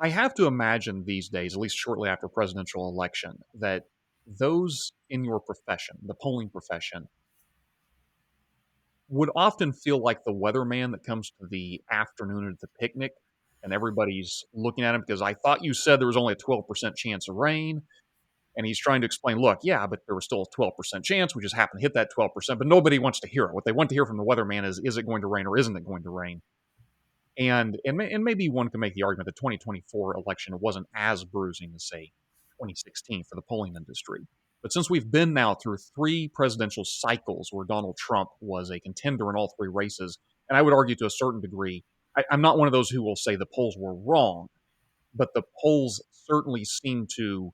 I have to imagine these days, at least shortly after presidential election, that those in your profession, the polling profession, would often feel like the weatherman that comes to the afternoon at the picnic and everybody's looking at him because I thought you said there was only a 12% chance of rain. And he's trying to explain, look, yeah, but there was still a 12% chance. We just happened to hit that 12%, but nobody wants to hear it. What they want to hear from the weatherman is it going to rain or isn't it going to rain? And maybe one can make the argument that the 2024 election wasn't as bruising as, say, 2016 for the polling industry. But since we've been now through 3 presidential cycles where Donald Trump was a contender in all 3 races, and I would argue to a certain degree, I'm not one of those who will say the polls were wrong, but the polls certainly seem to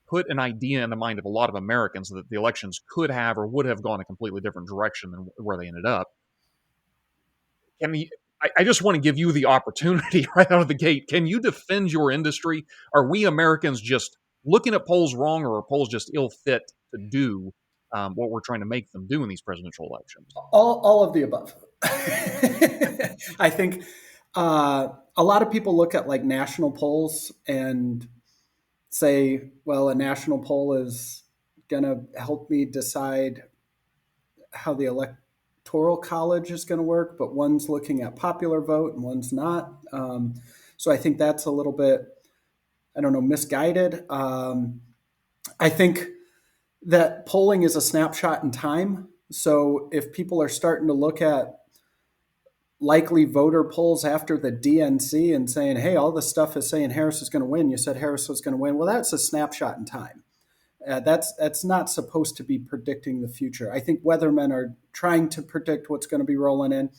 put an idea in the mind of a lot of Americans that the elections could have or would have gone a completely different direction than where they ended up. I just want to give you the opportunity right out of the gate. Can you defend your industry? Are we Americans just looking at polls wrong, or are polls just ill fit to do what we're trying to make them do in these presidential elections? All of the above. I think a lot of people look at like national polls and say, well, a national poll is going to help me decide how the electoral college is going to work, but one's looking at popular vote and one's not. So I think that's a little bit, I don't know, misguided. I think that polling is a snapshot in time. So if people are starting to look at likely voter polls after the DNC and saying, hey, all this stuff is saying Harris is going to win. You said Harris was going to win. Well, that's a snapshot in time. That's not supposed to be predicting the future. I think weathermen are trying to predict what's going to be rolling in.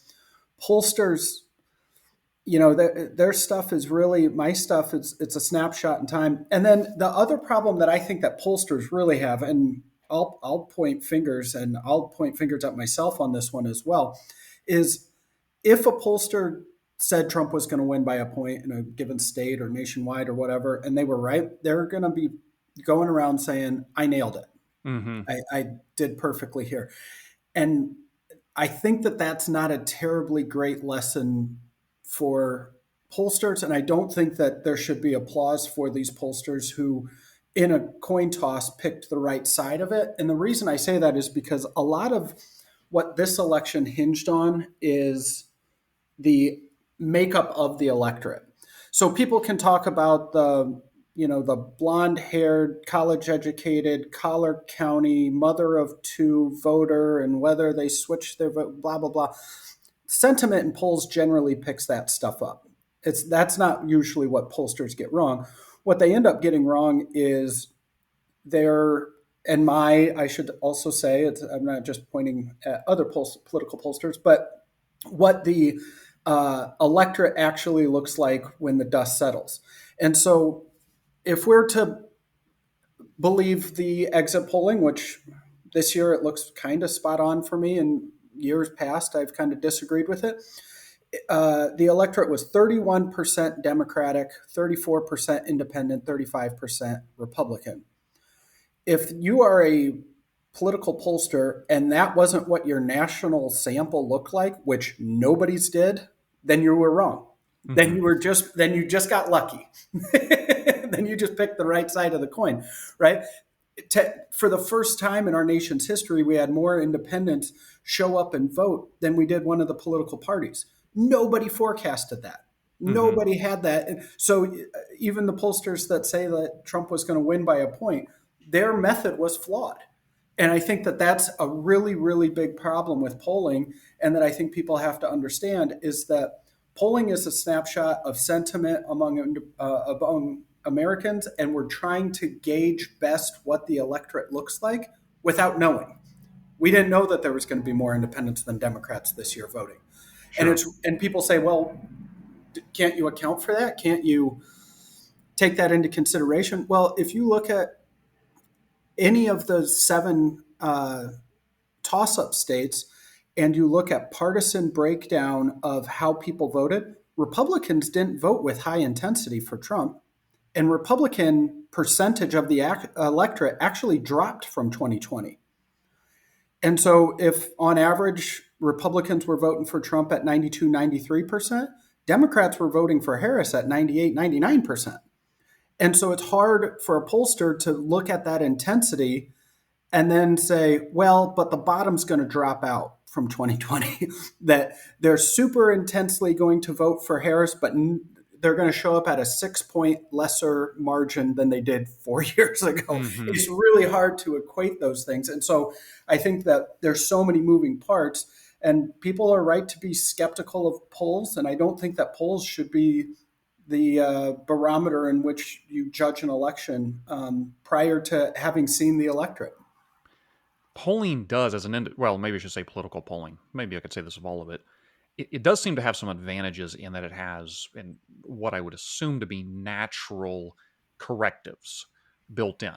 Pollsters, their stuff is really, my stuff, it's a snapshot in time. And then the other problem that I think that pollsters really have, and I'll point fingers at myself on this one as well, is if a pollster said Trump was going to win by a point in a given state or nationwide or whatever, and they were right, they're going to be going around saying, I nailed it. Mm-hmm. I did perfectly here. And I think that that's not a terribly great lesson for pollsters. And I don't think that there should be applause for these pollsters who, in a coin toss, picked the right side of it. And the reason I say that is because a lot of what this election hinged on is the makeup of the electorate. So people can talk about the blonde-haired, college-educated, Collar County, mother of 2 voter, and whether they switch their vote, blah, blah, blah. Sentiment in polls generally picks that stuff up. That's not usually what pollsters get wrong. What they end up getting wrong is I should also say, I'm not just pointing at other political pollsters, but what the electorate actually looks like when the dust settles. And so if we're to believe the exit polling, which this year it looks kind of spot on for me, and years past I've kind of disagreed with it, the electorate was 31% Democratic, 34% Independent, 35% Republican. If you are a political pollster and that wasn't what your national sample looked like, which nobody's did, then you were wrong. Mm-hmm. Then you just got lucky. Then you just picked the right side of the coin, right? For the first time in our nation's history, we had more independents show up and vote than we did one of the political parties. Nobody forecasted that. Mm-hmm. Nobody had that. And so even the pollsters that say that Trump was going to win by a point, their method was flawed. And I think that that's a really, really big problem with polling, and that I think people have to understand is that polling is a snapshot of sentiment among Americans, and we're trying to gauge best what the electorate looks like without knowing. We didn't know that there was going to be more independents than Democrats this year voting. Sure. And people say, well, can't you account for that? Can't you take that into consideration? Well, if you look at any of the 7 toss-up states and you look at partisan breakdown of how people voted, Republicans didn't vote with high intensity for Trump. And Republican percentage of the electorate actually dropped from 2020. And so if on average Republicans were voting for Trump at 92, 93%, Democrats were voting for Harris at 98, 99%. And so it's hard for a pollster to look at that intensity and then say, well, but the bottom's going to drop out from 2020, that they're super intensely going to vote for Harris, but they're going to show up at a 6-point lesser margin than they did 4 years ago. Mm-hmm. It's really hard to equate those things. And so I think that there's so many moving parts, and people are right to be skeptical of polls. And I don't think that polls should be the barometer in which you judge an election prior to having seen the electorate. Polling does, as well, maybe I should say political polling. Maybe I could say this of all of it. It does seem to have some advantages in that it has, and what I would assume to be natural correctives built in.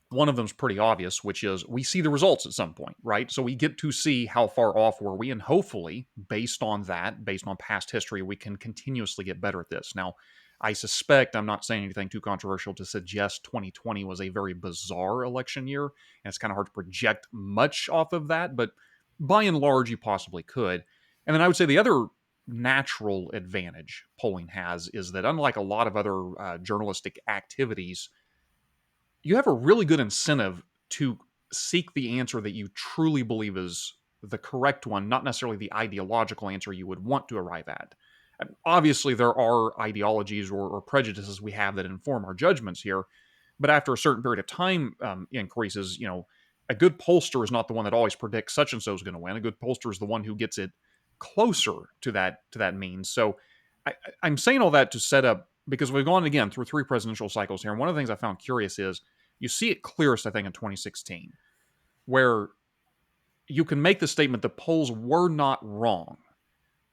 One of them's pretty obvious, which is we see the results at some point, right? So we get to see how far off were we, and hopefully, based on that, based on past history, we can continuously get better at this. Now, I suspect, I'm not saying anything too controversial to suggest 2020 was a very bizarre election year, and it's kind of hard to project much off of that, but by and large, you possibly could. And then I would say the other natural advantage polling has is that unlike a lot of other journalistic activities, you have a really good incentive to seek the answer that you truly believe is the correct one, not necessarily the ideological answer you would want to arrive at. And obviously, there are ideologies or prejudices we have that inform our judgments here, but after a certain period of time increases, a good pollster is not the one that always predicts such and so is going to win. A good pollster is the one who gets it closer to that means. So I'm saying all that to set up, because we've gone again through 3 presidential cycles here. And one of the things I found curious is you see it clearest, I think, in 2016, where you can make the statement the polls were not wrong.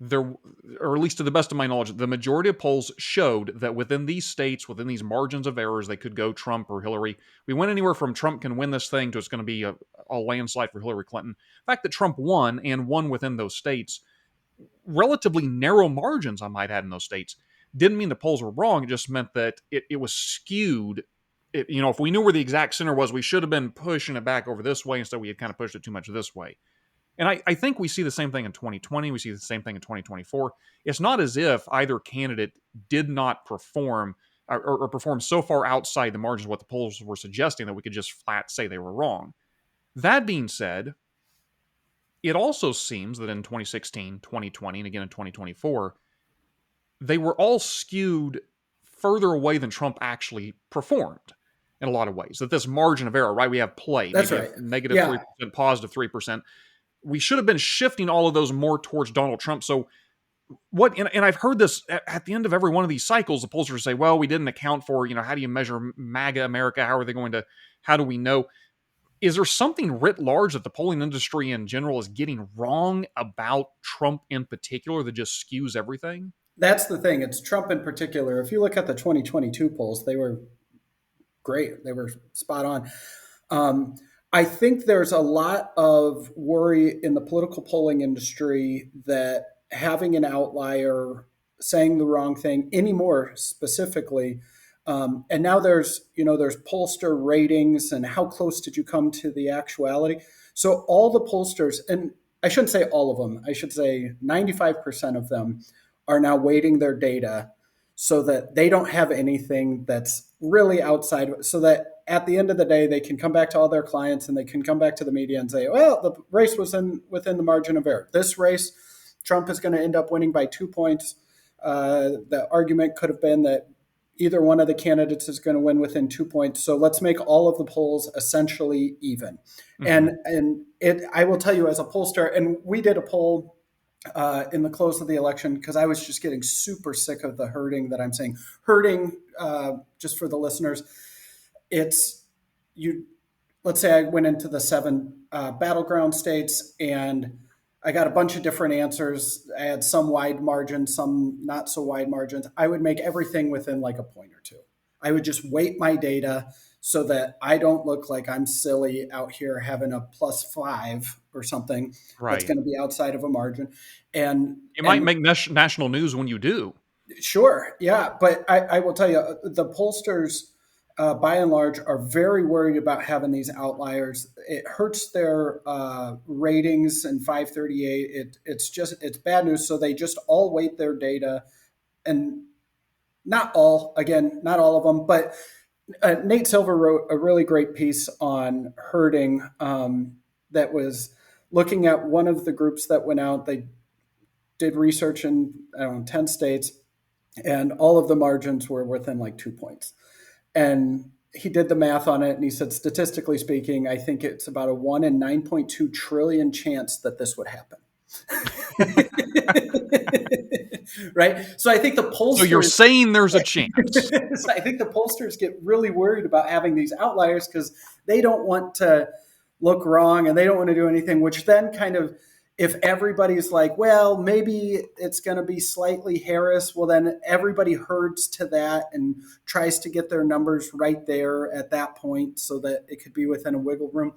There, or at least to the best of my knowledge, the majority of polls showed that within these states, within these margins of errors, they could go Trump or Hillary. We went anywhere from Trump can win this thing to it's going to be a landslide for Hillary Clinton. The fact that Trump won and won within those states, relatively narrow margins, I might add, in those states, didn't mean the polls were wrong. It just meant that it was skewed. If we knew where the exact center was, we should have been pushing it back over this way. Instead, we had kind of pushed it too much this way. And I think we see the same thing in 2020. We see the same thing in 2024. It's not as if either candidate did not perform or perform so far outside the margins of what the polls were suggesting that we could just flat say they were wrong. That being said, it also seems that in 2016, 2020, and again in 2024, they were all skewed further away than Trump actually performed in a lot of ways. That this margin of error, right? We have play. That's right. Negative 3%, positive 3%. We should have been shifting all of those more towards Donald Trump. So and I've heard this at the end of every one of these cycles, the pollsters say, well, we didn't account for, how do you measure MAGA America? How do we know? Is there something writ large that the polling industry in general is getting wrong about Trump in particular that just skews everything? That's the thing. It's Trump in particular. If you look at the 2022 polls, they were great. They were spot on. I think there's a lot of worry in the political polling industry that having an outlier saying the wrong thing anymore specifically. And now there's pollster ratings and how close did you come to the actuality? So all the pollsters, and I shouldn't say all of them, I should say 95% of them are now weighting their data so that they don't have anything that's really outside, so that at the end of the day, they can come back to all their clients and they can come back to the media and say, well, the race was within the margin of error. This race, Trump is going to end up winning by 2 points. The argument could have been that either one of the candidates is going to win within 2 points. So let's make all of the polls essentially even. Mm-hmm. I will tell you as a pollster, and we did a poll in the close of the election because I was just getting super sick of the herding that I'm saying. Herding, just for the listeners, it's you. Let's say I went into the 7 battleground states and I got a bunch of different answers. I had some wide margins, some not so wide margins. I would make everything within like a point or 2. I would just weight my data so that I don't look like I'm silly out here having a +5 or something that's going to be outside of a margin. And you might make national news when you do. Sure. Yeah. But I will tell you, the pollsters, by and large, are very worried about having these outliers. It hurts their ratings in 538. It's bad news. So they just all weight their data and not all, again, not all of them, but Nate Silver wrote a really great piece on herding that was looking at one of the groups that went out. They did research in, I don't know, 10 states, and all of the margins were within like 2 points. And he did the math on it, and he said, statistically speaking, I think it's about a 1 in 9.2 trillion chance that this would happen. Right? So I think the pollsters. So you're saying there's a chance. So I think the pollsters get really worried about having these outliers because they don't want to look wrong and they don't want to do anything, which then kind of, if everybody's like, well, maybe it's going to be slightly Harris, well, then everybody herds to that and tries to get their numbers right there at that point so that it could be within a wiggle room.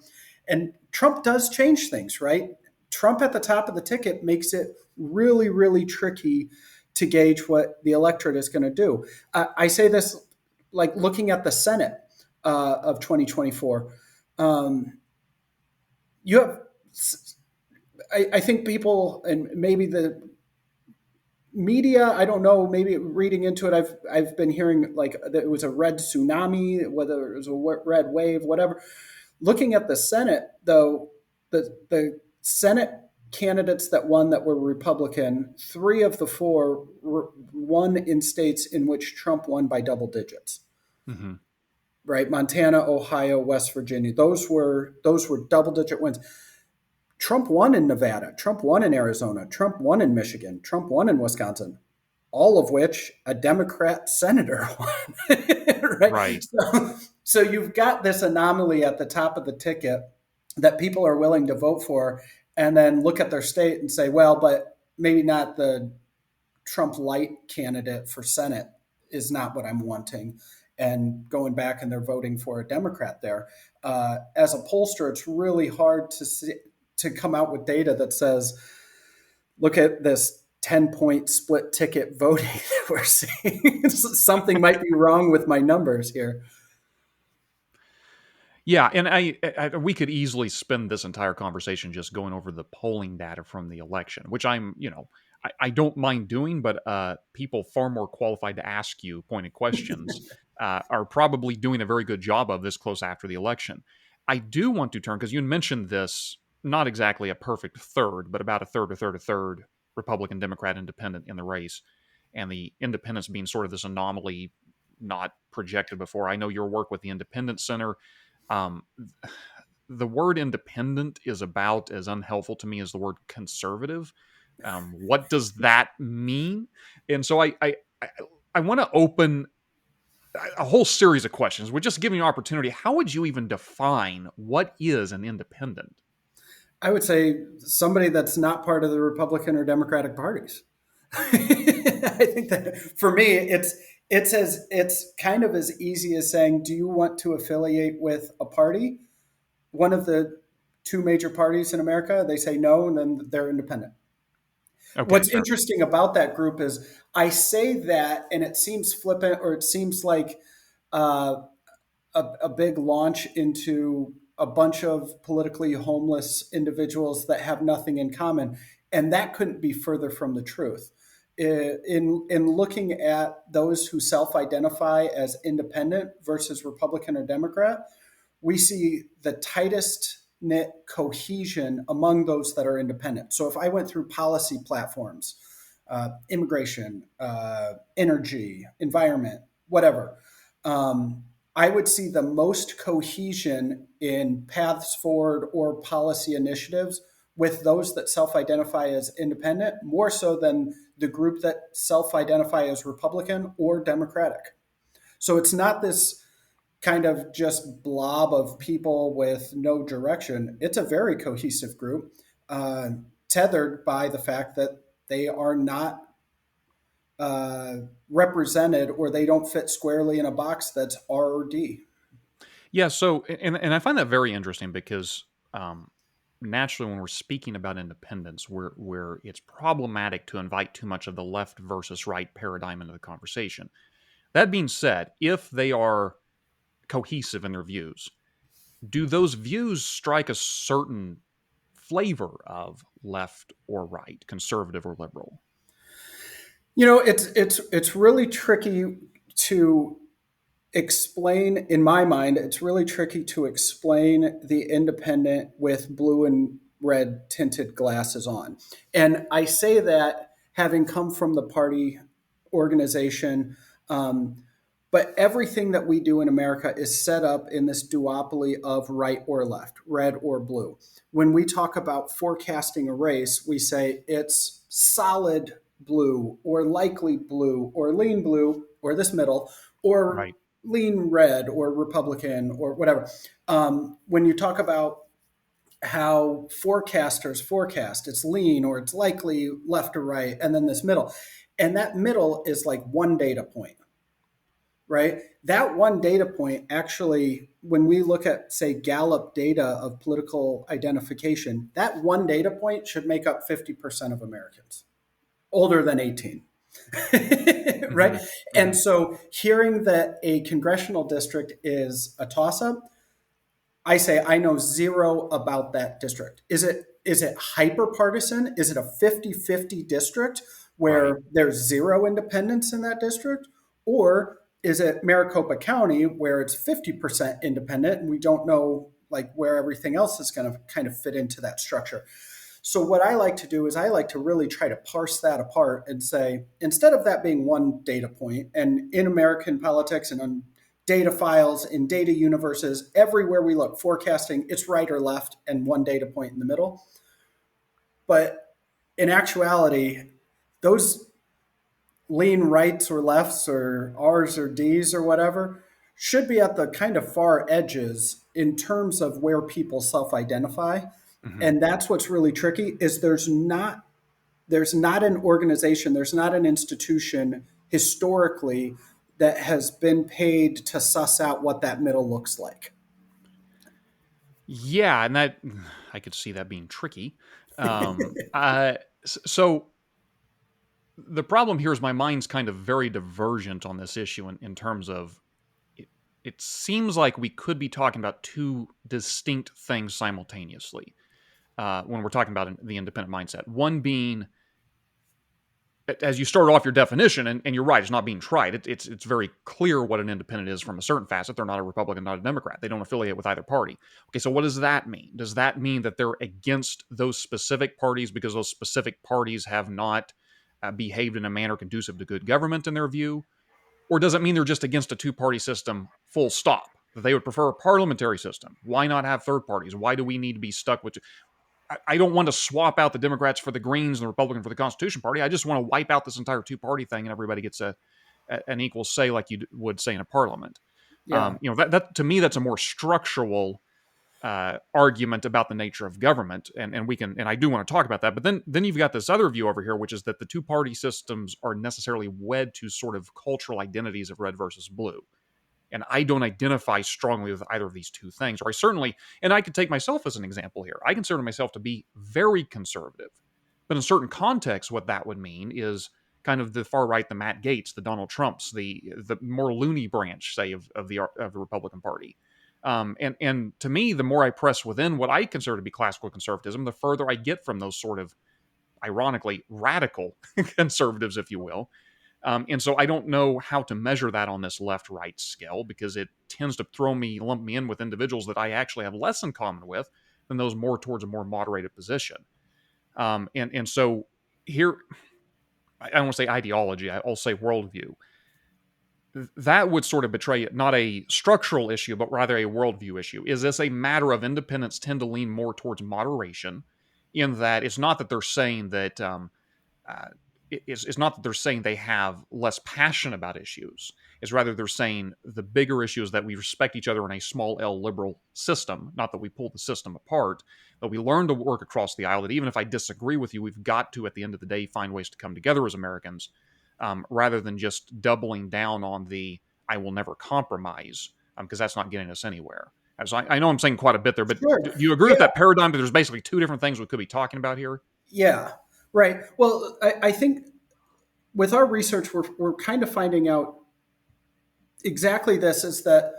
And Trump does change things, right? Trump at the top of the ticket makes it really, really tricky to gauge what the electorate is going to do. I say this like looking at the Senate of 2024. You have, I think people, and maybe the media, I don't know, maybe reading into it, I've been hearing like that it was a red tsunami, whether it was a red wave, whatever. Looking at the Senate, though, the Senate candidates that won that were Republican, 3 of the 4 won in states in which Trump won by double digits. Mm-hmm. Right? Montana, Ohio, West Virginia. Those were double-digit wins. Trump won in Nevada. Trump won in Arizona. Trump won in Michigan. Trump won in Wisconsin. All of which a Democrat senator won. Right? So you've got this anomaly at the top of the ticket that people are willing to vote for, and then look at their state and say, well, but maybe not the Trump light candidate for Senate is not what I'm wanting. And going back and they're voting for a Democrat there. As a pollster, it's really hard to come out with data that says, look at this 10-point split ticket voting that we're seeing. Something might be wrong with my numbers here. Yeah, and we could easily spend this entire conversation just going over the polling data from the election, which I don't mind doing, but people far more qualified to ask you pointed questions are probably doing a very good job of this close after the election. I do want to turn, because you mentioned this, not exactly a perfect third, but about a third, Republican, Democrat, Independent in the race, and the independents being sort of this anomaly not projected before. I know your work with the Independent Center. The word independent is about as unhelpful to me as the word conservative. What does that mean? And so I want to open a whole series of questions. We're just giving you an opportunity. How would you even define what is an independent? I would say somebody that's not part of the Republican or Democratic parties. I think that for me, it's kind of as easy as saying, do you want to affiliate with a party? One of the 2 major parties in America, they say no, and then they're independent. Okay, what's interesting about that group is I say that, and it seems flippant, or it seems like a big launch into a bunch of politically homeless individuals that have nothing in common. And that couldn't be further from the truth. In looking at those who self-identify as independent versus Republican or Democrat, we see the tightest knit cohesion among those that are independent. So if I went through policy platforms, immigration, energy, environment, whatever, I would see the most cohesion in paths forward or policy initiatives with those that self-identify as independent, more so than the group that self-identify as Republican or Democratic. So it's not this kind of just blob of people with no direction. It's a very cohesive group, tethered by the fact that they are not represented, or they don't fit squarely in a box that's R or D. Yeah, so, and I find that very interesting because naturally when we're speaking about independence, where it's problematic to invite too much of the left versus right paradigm into the conversation. That being said, if they are cohesive in their views, do those views strike a certain flavor of left or right, conservative or liberal? It's really tricky to explain. In my mind, it's really tricky to explain the independent with blue and red tinted glasses on. And I say that having come from the party organization. But everything that we do in America is set up in this duopoly of right or left, red or blue. When we talk about forecasting a race, we say it's solid blue or likely blue or lean blue or this middle or Right. lean red or Republican or whatever. When you talk about how forecasters forecast, it's lean or it's likely left or right, and then this middle. And that middle is like one data point, right? That one data point actually, when we look at, say, Gallup data of political identification, that one data point should make up 50% of Americans older than 18. Right? Hmm. And Hmm. so hearing that a congressional district is a toss up, I say I know zero about that district. Is it hyper partisan? Is it a 50-50 district Right. where there's zero independents in that district? Or is it Maricopa County where it's 50% independent and we don't know like where everything else is going to kind of fit into that structure? So what I like to do is I like to really try to parse that apart and say, instead of that being one data point, and in American politics and on data files, in data universes, everywhere we look, forecasting, it's right or left and one data point in the middle. But in actuality, those lean rights or lefts or R's or D's or whatever should be at the kind of far edges in terms of where people self-identify. Hmm. And that's what's really tricky is there's not an organization, there's not an institution historically that has been paid to suss out what that middle looks like. Yeah, and that I could see that being tricky. So the problem here is my mind's kind of very divergent on this issue in terms of it, it seems like we could be talking about two distinct things simultaneously when we're talking about the independent mindset. One being, as you start off your definition, and you're right, it's not being tried. It's very clear what an independent is from a certain facet. They're not a Republican, not a Democrat. They don't affiliate with either party. Okay, so what does that mean? Does that mean that they're against those specific parties because those specific parties have not behaved in a manner conducive to good government in their view? Or does it mean they're just against a two-party system, full stop? That they would prefer a parliamentary system? Why not have third parties? Why do we need to be stuck with? I don't want to swap out the Democrats for the Greens and the Republican for the Constitution Party. I just want to wipe out this entire two-party thing and everybody gets an equal say, like you would say in a parliament. Yeah. That to me, that's a more structural argument about the nature of government, and we can, and I do want to talk about that. But then you've got this other view over here, which is that the two-party systems are necessarily wed to sort of cultural identities of red versus blue. And I don't identify strongly with either of these two things. Or I certainly, and I could take myself as an example here. I consider myself to be very conservative. But in certain contexts, what that would mean is kind of the far right, the Matt Gaetz, the Donald Trumps, the more loony branch, say, of the Republican Party. And to me, the more I press within what I consider to be classical conservatism, the further I get from those sort of, ironically, radical conservatives, if you will. And so I don't know how to measure that on this left-right scale because it tends to lump me in with individuals that I actually have less in common with than those more towards a more moderated position. And so here, I don't want to say ideology, I'll say worldview. That would sort of betray not a structural issue, but rather a worldview issue. Is this a matter of independents tend to lean more towards moderation, in that it's not that they're saying that uh, it's not that they're saying they have less passion about issues. It's rather they're saying the bigger issue is that we respect each other in a small L liberal system, not that we pull the system apart, but we learn to work across the aisle, that even if I disagree with you, we've got to, at the end of the day, find ways to come together as Americans, rather than just doubling down on the I will never compromise, because that's not getting us anywhere. And so I know I'm saying quite a bit there, but Sure. do you agree with Yeah. that paradigm that there's basically two different things we could be talking about here? Yeah. Right. Well, I think with our research, we're kind of finding out exactly this is that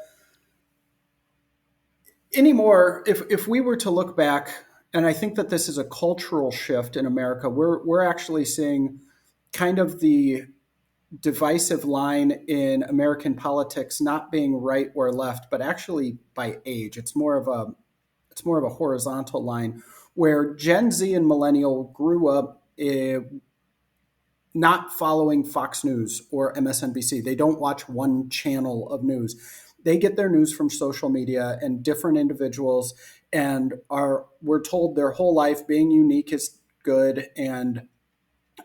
anymore, if we were to look back, and I think that this is a cultural shift in America, we're actually seeing kind of the divisive line in American politics not being right or left, but actually by age. It's more of a horizontal line where Gen Z and millennial grew up not following Fox News or MSNBC. They don't watch one channel of news. They get their news from social media and different individuals, and we're told their whole life being unique is good, and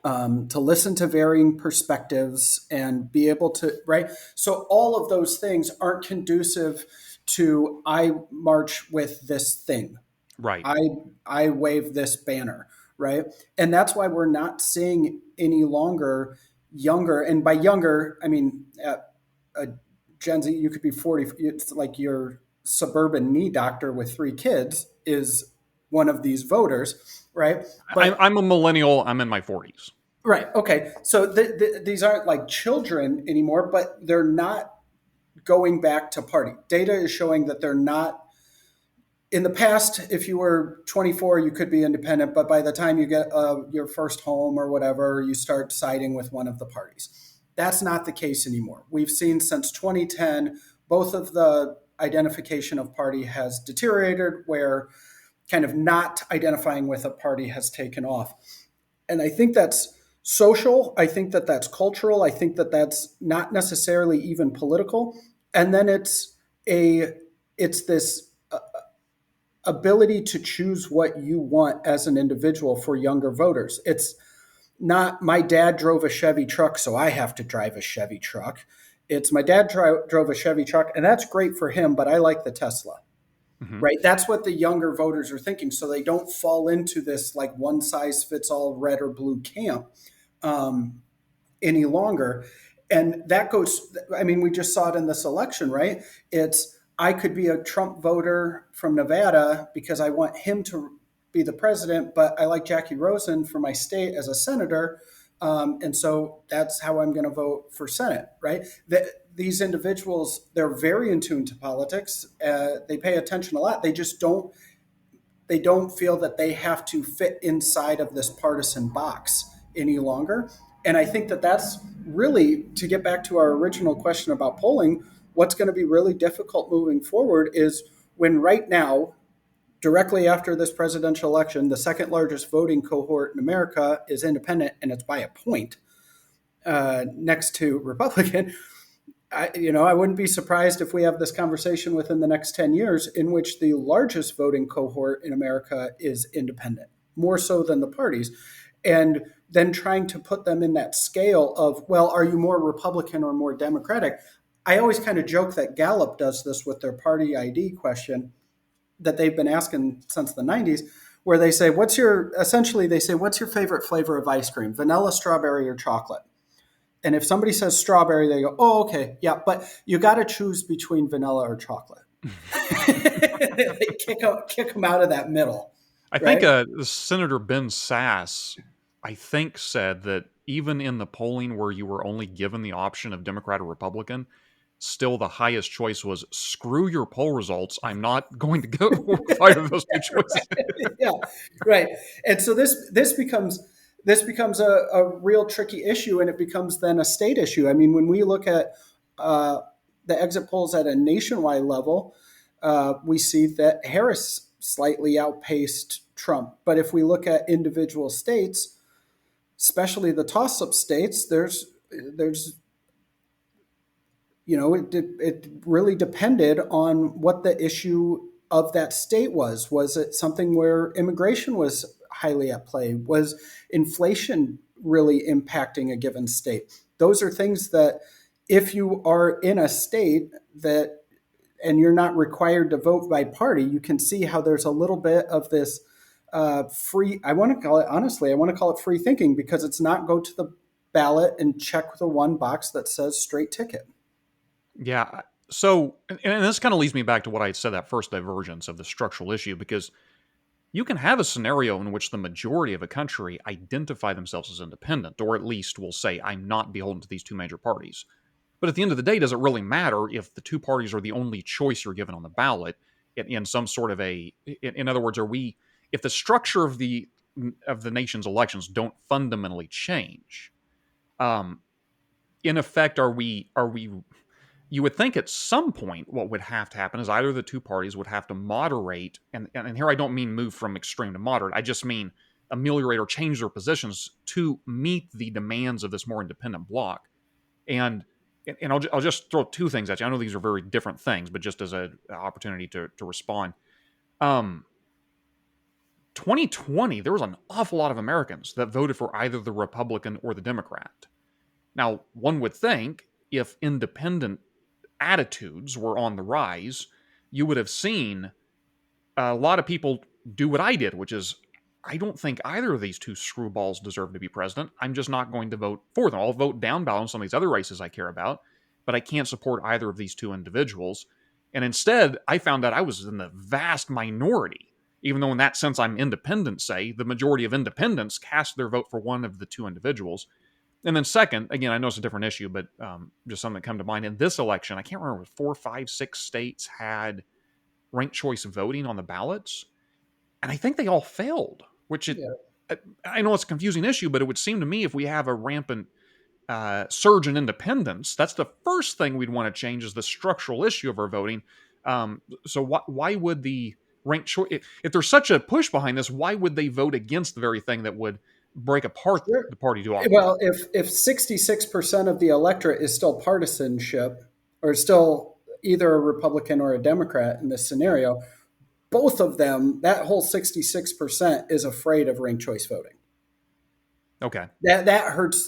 to listen to varying perspectives and be able to, right? So all of those things aren't conducive to I march with this thing. Right. I I wave this banner, right? And that's why we're not seeing any longer younger, and by younger I mean a Gen Z. You could be 40. It's like your suburban knee doctor with 3 kids is one of these voters, right? But I'm a millennial. I'm in my 40s. right. Okay. So these aren't like children anymore, but they're not going back to party. Data is showing that they're not. In the past, if you were 24, you could be independent, but by the time you get your first home or whatever, you start siding with one of the parties. That's not the case anymore. We've seen since 2010, both of the identification of party has deteriorated, where kind of not identifying with a party has taken off. And I think that's social. I think that that's cultural. I think that that's not necessarily even political. And then it's this ability to choose what you want as an individual for younger voters. It's not my dad drove a Chevy truck, so I have to drive a Chevy truck. It's my dad drove a Chevy truck, and that's great for him, but I like the Tesla. Hmm. Right? That's what the younger voters are thinking. So they don't fall into this like one size fits all red or blue camp um, any longer. And that goes, I mean, we just saw it in this election, right? I could be a Trump voter from Nevada because I want him to be the president, but I like Jackie Rosen for my state as a senator. And so that's how I'm going to vote for Senate, right? These individuals, they're very in tune to politics. They pay attention a lot. They don't feel that they have to fit inside of this partisan box any longer. And I think that that's really, to get back to our original question about polling, what's going to be really difficult moving forward is when right now, directly after this presidential election, the second largest voting cohort in America is independent, and it's by a point next to Republican. I wouldn't be surprised if we have this conversation within the next 10 years in which the largest voting cohort in America is independent, more so than the parties. And then trying to put them in that scale of, well, are you more Republican or more Democratic? I always kind of joke that Gallup does this with their party ID question that they've been asking since the 90s, where they say, what's your favorite flavor of ice cream, vanilla, strawberry, or chocolate? And if somebody says strawberry, they go, oh, okay, yeah, but you got to choose between vanilla or chocolate. They kick them out of that middle, I think right? Senator Ben Sass, I think, said that even in the polling where you were only given the option of Democrat or Republican, still the highest choice was screw your poll results. I'm not going to go with either of those two choices. Yeah, right. And so this becomes a real tricky issue, and it becomes then a state issue. I mean, when we look at the exit polls at a nationwide level, we see that Harris slightly outpaced Trump. But if we look at individual states, especially the toss-up states, there's it really depended on what the issue of that state was. Was it something where immigration was highly at play? Was inflation really impacting a given state? Those are things that, if you are in a state that and you're not required to vote by party, you can see how there's a little bit of this free. I want to call it, honestly, I want to call it free thinking, because it's not go to the ballot and check the one box that says straight ticket. Yeah. So, and this kind of leads me back to what I had said, that first divergence of the structural issue, because you can have a scenario in which the majority of a country identify themselves as independent, or at least will say, I'm not beholden to these two major parties. But at the end of the day, does it really matter if the two parties are the only choice you're given on the ballot in some sort of in other words, if the structure of the nation's elections don't fundamentally change, Um, in effect, are we you would think at some point what would have to happen is either the two parties would have to moderate, and here I don't mean move from extreme to moderate. I just mean ameliorate or change their positions to meet the demands of this more independent bloc. And I'll just throw two things at you. I know these are very different things, but just as an opportunity to respond. Um, 2020, there was an awful lot of Americans that voted for either the Republican or the Democrat. Now, one would think if independent attitudes were on the rise, you would have seen a lot of people do what I did, which is I don't think either of these two screwballs deserve to be president. I'm just not going to vote for them. I'll vote down ballot on some of these other races I care about, but I can't support either of these two individuals. And instead, I found out I was in the vast minority, even though in that sense I'm independent, say, the majority of independents cast their vote for one of the two individuals. And then second, again, I know it's a different issue, but just something that come to mind in this election, I can't remember, 4, 5, 6 states had ranked choice voting on the ballots, and I think they all failed. Yeah. I know it's a confusing issue, but it would seem to me if we have a rampant surge in independence, that's the first thing we'd want to change is the structural issue of our voting. So why would the ranked choice, if there's such a push behind this, why would they vote against the very thing that would break apart Sure. the party too often? Well, if 66% of the electorate is still partisanship, or still either a Republican or a Democrat in this scenario, both of them, that whole 66% is afraid of ranked choice voting. Okay. That hurts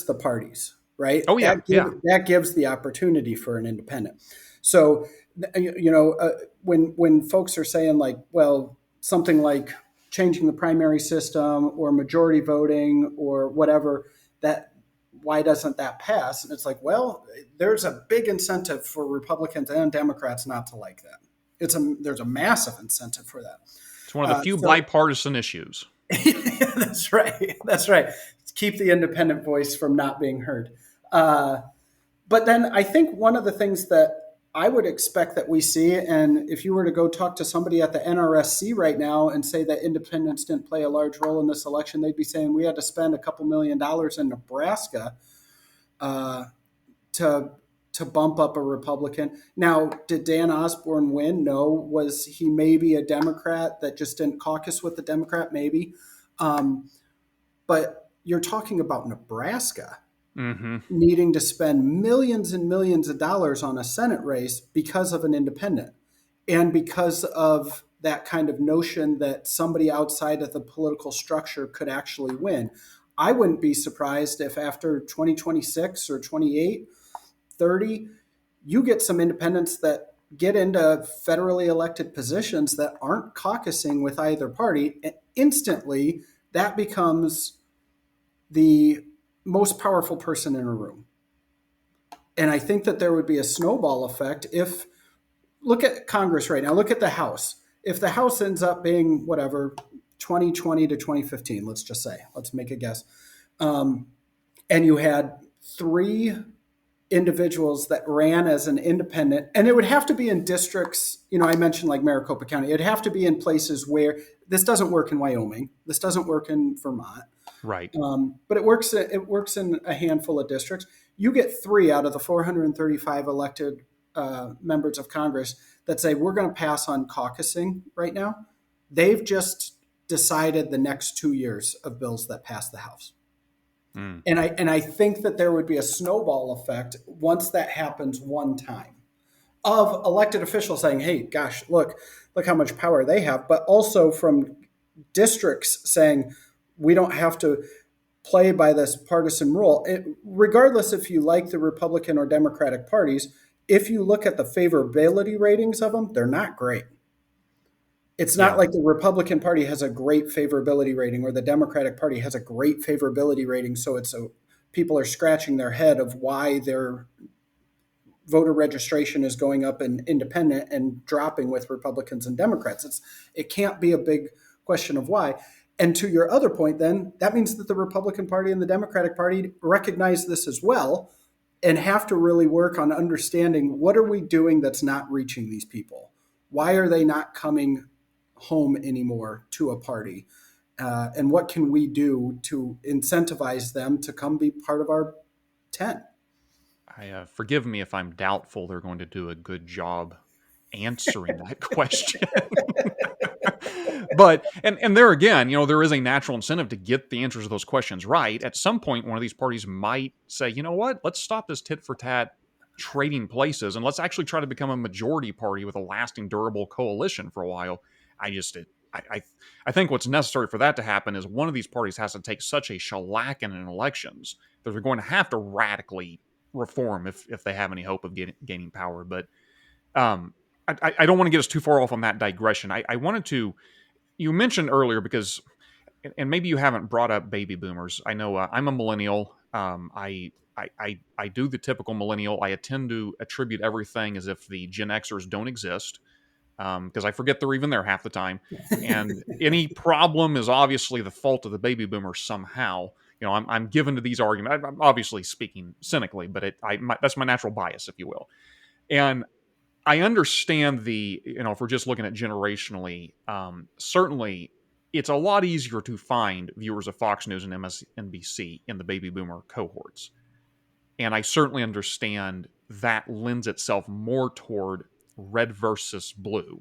the parties, right? Oh yeah, yeah. That gives the opportunity for an independent. So, when folks are saying like, well, something like changing the primary system or majority voting or whatever, that why doesn't that pass? And it's like, well, there's a big incentive for Republicans and Democrats not to like that. There's a massive incentive for that. It's one of the few So bipartisan issues. that's right. That's right. Keep the independent voice from not being heard. But then I think one of the things that I would expect that we see, and if you were to go talk to somebody at the NRSC right now and say that independents didn't play a large role in this election, they'd be saying we had to spend a couple $1 million in Nebraska to bump up a Republican. Now, did Dan Osborne win? No. Was he maybe a Democrat that just didn't caucus with the Democrat? Maybe. But you're talking about Nebraska needing to spend millions and millions of dollars on a Senate race because of an independent and because of that kind of notion that somebody outside of the political structure could actually win. I wouldn't be surprised if after 2026 or 28, 30, you get some independents that get into federally elected positions that aren't caucusing with either party, and instantly that becomes the most powerful person in a room. And I think that there would be a snowball effect if, look at Congress right now, look at the House. If the House ends up being whatever, 2020 to 2015, let's just say, let's make a guess. And you had 3 individuals that ran as an independent, and it would have to be in districts, I mentioned like Maricopa County. It'd have to be in places where this doesn't work in Wyoming. This doesn't work in Vermont. Right. But it works in a handful of districts. You get 3 out of the 435 elected members of Congress that say we're going to pass on caucusing right now. They've just decided the next 2 years of bills that pass the House. And I think that there would be a snowball effect once that happens one time of elected officials saying, hey, gosh, look how much power they have, but also from districts saying we don't have to play by this partisan rule. Regardless if you like the Republican or Democratic parties, if you look at the favorability ratings of them, they're not great. It's not like the Republican Party has a great favorability rating or the Democratic Party has a great favorability rating. So people are scratching their head of why their voter registration is going up in independent and dropping with Republicans and Democrats. It can't be a big question of why. And to your other point, then, that means that the Republican Party and the Democratic Party recognize this as well and have to really work on understanding what are we doing that's not reaching these people? Why are they not coming home anymore to a party? and what can we do to incentivize them to come be part of our tent? Forgive me if I'm doubtful they're going to do a good job answering that question. But and there again, there is a natural incentive to get the answers to those questions right. At some point, one of these parties might say, you know what, let's stop this tit for tat trading places and let's actually try to become a majority party with a lasting, durable coalition for a while. I just I think what's necessary for that to happen is one of these parties has to take such a shellacking in elections that they're going to have to radically reform if they have any hope of gaining power. But um, I don't want to get us too far off on that digression. I wanted to. You mentioned earlier because, and maybe you haven't brought up baby boomers. I know I'm a millennial. I do the typical millennial. I tend to attribute everything as if the Gen Xers don't exist because I forget they're even there half the time. And any problem is obviously the fault of the baby boomers somehow. I'm given to these arguments. I'm obviously speaking cynically, but that's my natural bias, if you will. And I understand if we're just looking at generationally, certainly it's a lot easier to find viewers of Fox News and MSNBC in the baby boomer cohorts. And I certainly understand that lends itself more toward red versus blue,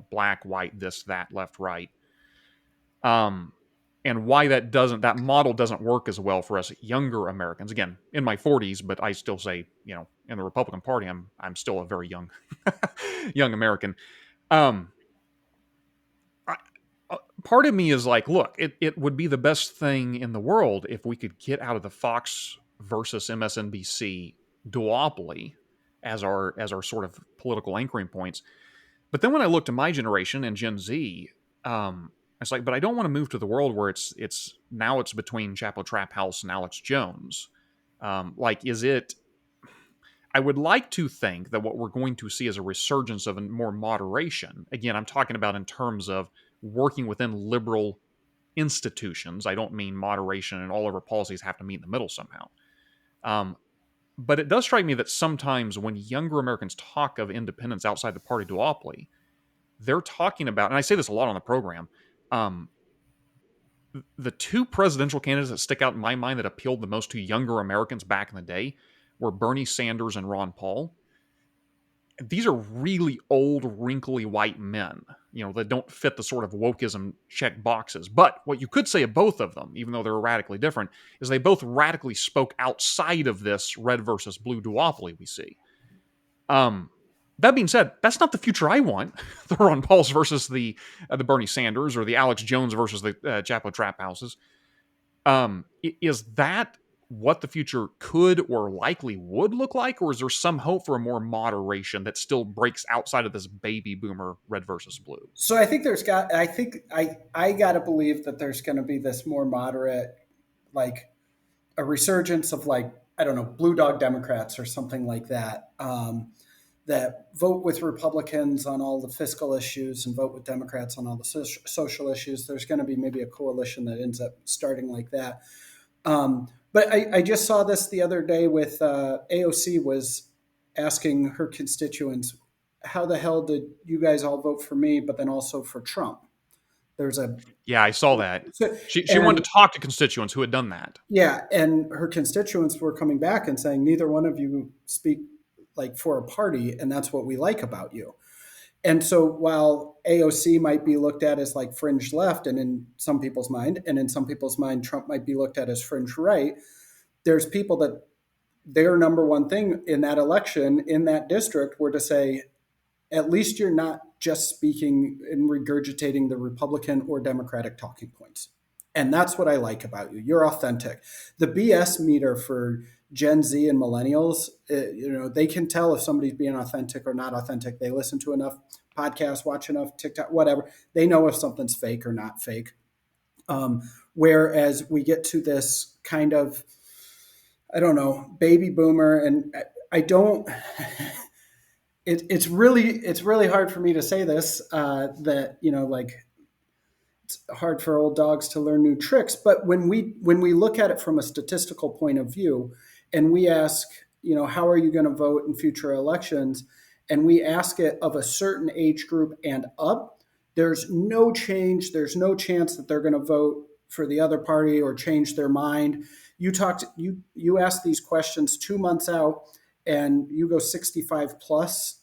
black, white, this, that, left, right. And why that model doesn't work as well for us younger Americans. Again, in my 40s, but I still say, in the Republican Party, I'm still a very young young American. Um, Part of me is like, look, it would be the best thing in the world if we could get out of the Fox versus MSNBC duopoly as our sort of political anchoring points. But then when I look to my generation and Gen Z, it's like, but I don't want to move to the world where it's between Chapo Trap House and Alex Jones. Is it? I would like to think that what we're going to see is a resurgence of more moderation. Again, I'm talking about in terms of working within liberal institutions. I don't mean moderation and all of our policies have to meet in the middle somehow. But it does strike me that sometimes when younger Americans talk of independence outside the party duopoly, they're talking about, and I say this a lot on the program, the two presidential candidates that stick out in my mind that appealed the most to younger Americans back in the day were Bernie Sanders and Ron Paul. These are really old, wrinkly white men, that don't fit the sort of wokeism check boxes. But what you could say of both of them, even though they're radically different, is they both radically spoke outside of this red versus blue duopoly we see. That being said, that's not the future I want. The Ron Pauls versus the Bernie Sanders or the Alex Jones versus the Chapo Trap Houses. Is that what the future could or likely would look like, or is there some hope for a more moderation that still breaks outside of this baby boomer red versus blue? So I think I got to believe that there's going to be this more moderate, like a resurgence of, like, I don't know, blue dog Democrats or something like that, that vote with Republicans on all the fiscal issues and vote with Democrats on all the social issues. There's going to be maybe a coalition that ends up starting like that. But I just saw this the other day with AOC was asking her constituents, how the hell did you guys all vote for me, but then also for Trump? Yeah, I saw that. She and wanted to talk to constituents who had done that. yeah, and her constituents were coming back and saying, neither one of you speak like for a party, and that's what we like about you. And so while AOC might be looked at as like fringe left, and in some people's mind, and in some people's mind, Trump might be looked at as fringe right, there's people that their number one thing in that election, in that district, were to say, at least you're not just speaking and regurgitating the Republican or Democratic talking points. And that's what I like about you. You're authentic. The BS meter for Gen Z and millennials, they can tell if somebody's being authentic or not authentic. They listen to enough podcasts, watch enough TikTok, whatever. They know if something's fake or not fake. Whereas we get to this kind of, I don't know, baby boomer, and I don't. It's really hard for me to say this. That it's hard for old dogs to learn new tricks. But when we look at it from a statistical point of view, and we ask, how are you going to vote in future elections, and we ask it of a certain age group and up, there's no change. There's no chance that they're going to vote for the other party or change their mind. You ask these questions 2 months out, and you go 65 plus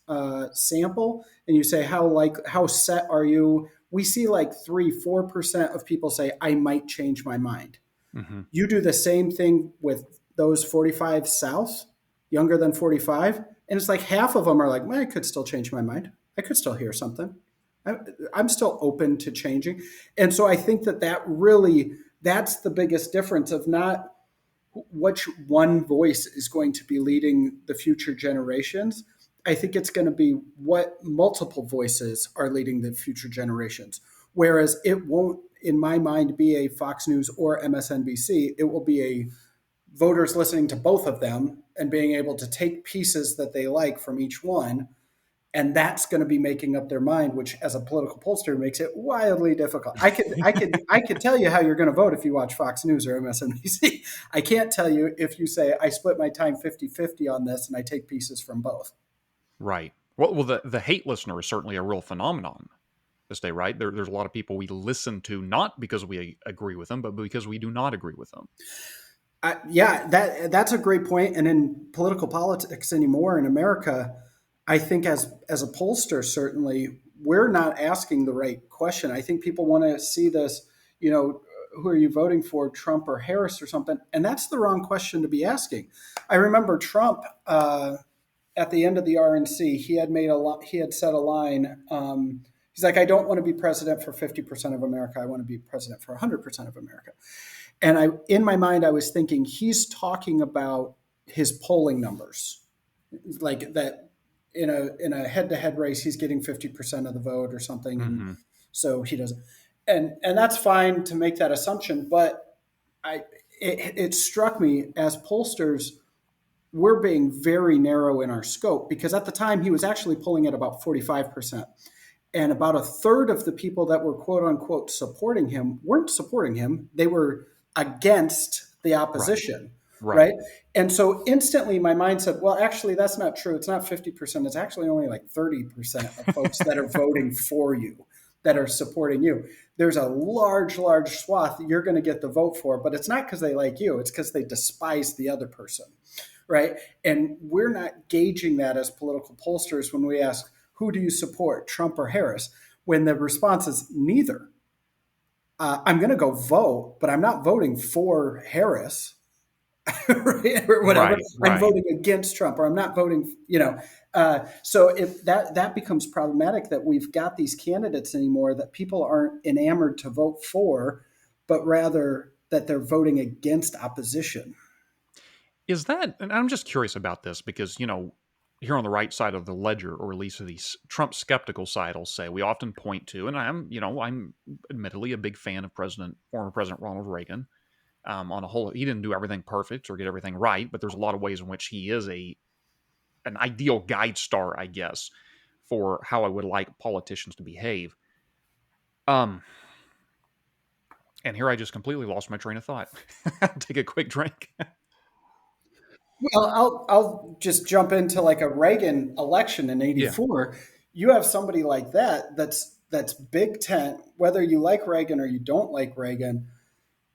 sample, and you say how set are you? We see like 3-4% of people say I might change my mind. Hmm. You do the same thing with those 45 south, younger than 45, and it's like half of them are like, well, I could still change my mind. I could still hear something. I'm still open to changing. And so I think that really, that's the biggest difference of not which one voice is going to be leading the future generations. I think it's going to be what multiple voices are leading the future generations. Whereas it won't, in my mind, be a Fox News or MSNBC. It will be a voters listening to both of them and being able to take pieces that they like from each one, and that's going to be making up their mind, which as a political pollster makes it wildly difficult. I could tell you how you're going to vote if you watch Fox News or MSNBC. I can't tell you if you say I split my time 50-50 on this and I take pieces from both. Right. Well, the hate listener is certainly a real phenomenon this day, right? There's a lot of people we listen to not because we agree with them, but because we do not agree with them. Yeah, that's a great point. And in political politics anymore in America, I think as a pollster, certainly we're not asking the right question. I think people want to see this, who are you voting for, Trump or Harris or something? And that's the wrong question to be asking. I remember Trump at the end of the RNC, he had said a line. He's like, I don't want to be president for 50% of America. I want to be president for 100% of America. And in my mind, I was thinking he's talking about his polling numbers, like that in a head-to-head race, he's getting 50% of the vote or something, and Mm-hmm. so he doesn't. And that's fine to make that assumption, but it struck me as pollsters, we're being very narrow in our scope because at the time he was actually polling at about 45%. And about a third of the people that were quote unquote supporting him weren't supporting him. They were against the Right. opposition, Right. right? And so instantly my mind said, well, actually, that's not true. It's not 50%. It's actually only like 30% of folks that are voting for you, that are supporting you. There's a large, large swath you're going to get the vote for, but it's not because they like you. It's because they despise the other person, right? And we're not gauging that as political pollsters when we ask, who do you support, Trump or Harris? When the response is neither. I'm going to go vote, but I'm not voting for Harris right? Or whatever. Right. I'm Right. voting against Trump, or I'm not voting. So if that becomes problematic, that we've got these candidates anymore that people aren't enamored to vote for, but rather that they're voting against opposition. Is that, and I'm just curious about this because, here on the right side of the ledger, or at least the Trump skeptical side, will say we often point to, and I'm admittedly a big fan of former President Ronald Reagan. On a whole, he didn't do everything perfect or get everything right, but there's a lot of ways in which he is an ideal guide star, I guess, for how I would like politicians to behave. Um, and here I just completely lost my train of thought. Take a quick drink. Well, I'll just jump into like a Reagan election in Yeah. '84. You have somebody like that's big tent, whether you like Reagan or you don't like Reagan.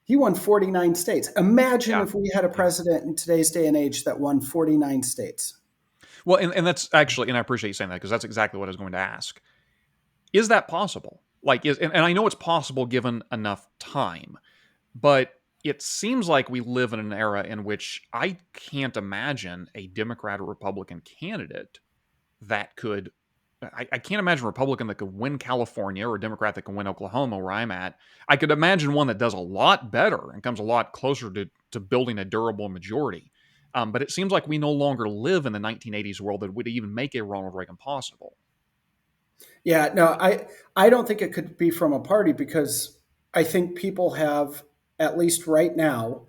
He won 49 states. Imagine Yeah. if we had a Yeah. president in today's day and age that won 49 states. Well, and that's actually, and I appreciate you saying that because that's exactly what I was going to ask. Is that possible? Like, and I know it's possible given enough time, but it seems like we live in an era in which I can't imagine a Democrat or Republican candidate that could. I can't imagine a Republican that could win California or a Democrat that can win Oklahoma, where I'm at. I could imagine one that does a lot better and comes a lot closer to building a durable majority. But it seems like we no longer live in the 1980s world that would even make a Ronald Reagan possible. Yeah, no, I don't think it could be from a party because I think people have, at least right now,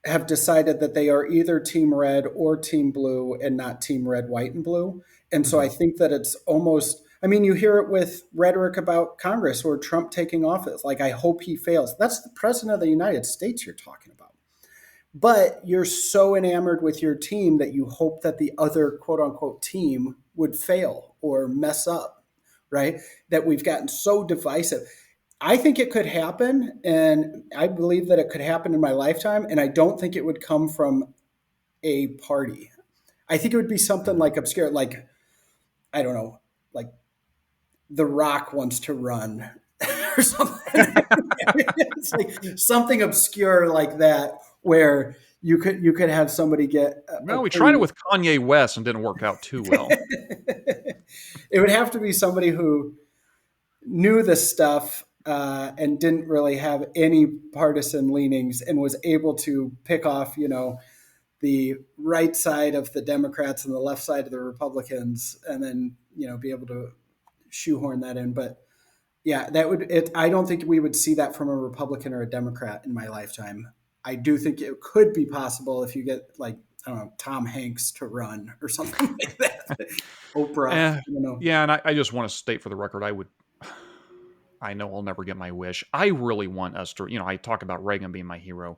have decided that they are either team red or team blue and not team red, white, and blue. And so I Hmm. think that it's almost, I mean, you hear it with rhetoric about Congress or Trump taking office. Like, I hope he fails. That's the president of the United States you're talking about. But you're so enamored with your team that you hope that the other quote unquote team would fail or mess up right? That we've gotten so divisive. I think it could happen, and I believe that it could happen in my lifetime, and I don't think it would come from a party. I think it would be something Mhm. like obscure, like, I don't know, like The Rock wants to run or something. It's like something obscure like that, where you could have somebody get a Well, we tried it pretty. with Kanye West and didn't work out too well. It would have to be somebody who knew this stuff and didn't really have any partisan leanings and was able to pick off, the right side of the Democrats and the left side of the Republicans, and then be able to shoehorn that in. But yeah, that would it. I don't think we would see that from a Republican or a Democrat in my lifetime. I do think it could be possible if you get, like, I don't know, Tom Hanks to run or something like that. Oprah, Eh, you know. yeah, and I just want to state for the record, I know I'll never get my wish. I really want us to, I talk about Reagan being my hero.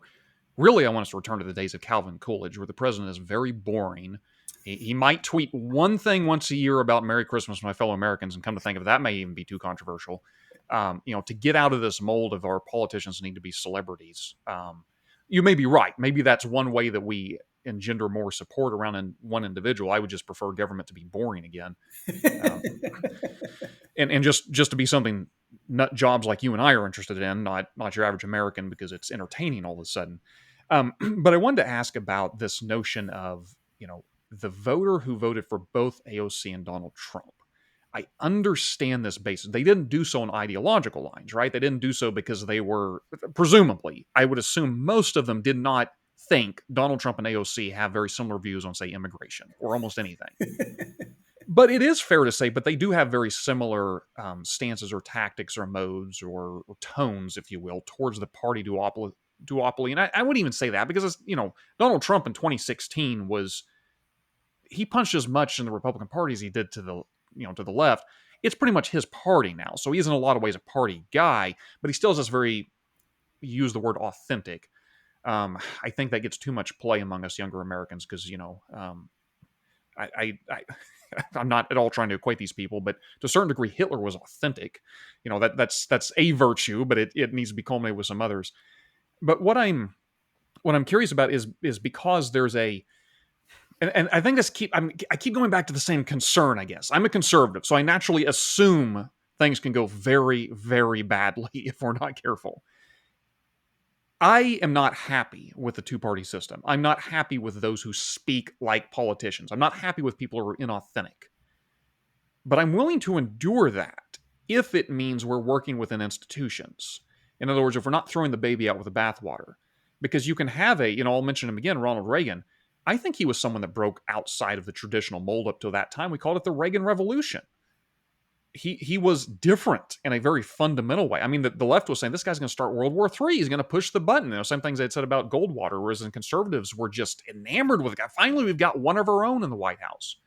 Really, I want us to return to the days of Calvin Coolidge, where the president is very boring. He might tweet one thing once a year about Merry Christmas, my fellow Americans, and come to think of it, that may even be too controversial. To get out of this mold of our politicians need to be celebrities. You may be right. Maybe that's one way that we engender more support around one individual. I would just prefer government to be boring again. Um, and just to be something nut jobs like you and I are interested in, not your average American because it's entertaining all of a sudden. But I wanted to ask about this notion of the voter who voted for both AOC and Donald Trump. I understand this basis. They didn't do so on ideological lines, right? They didn't do so because they were, presumably, I would assume most of them did not think Donald Trump and AOC have very similar views on, say, immigration or almost anything. But it is fair to say, but they do have very similar stances or tactics or modes or tones, if you will, towards the party duopoly. And I wouldn't even say that because Donald Trump in 2016 he punched as much in the Republican Party as he did to the left. It's pretty much his party now, so he is in a lot of ways a party guy, but he still has this very, use the word authentic. I think that gets too much play among us younger Americans because I I'm not at all trying to equate these people, but to a certain degree, Hitler was authentic. That's a virtue, but it needs to be culminated with some others. But what I'm curious about is because there's and I think I keep going back to the same concern. I guess I'm a conservative, so I naturally assume things can go very, very badly if we're not careful. I am not happy with the two-party system. I'm not happy with those who speak like politicians. I'm not happy with people who are inauthentic. But I'm willing to endure that if it means we're working within institutions. In other words, if we're not throwing the baby out with the bathwater. Because you can have I'll mention him again, Ronald Reagan. I think he was someone that broke outside of the traditional mold up to that time. We called it the Reagan Revolution. He was different in a very fundamental way. I mean, the left was saying this guy's going to start World War III. He's going to push the button. Same things they'd said about Goldwater, whereas the conservatives were just enamored with the guy. Finally, we've got one of our own in the White House.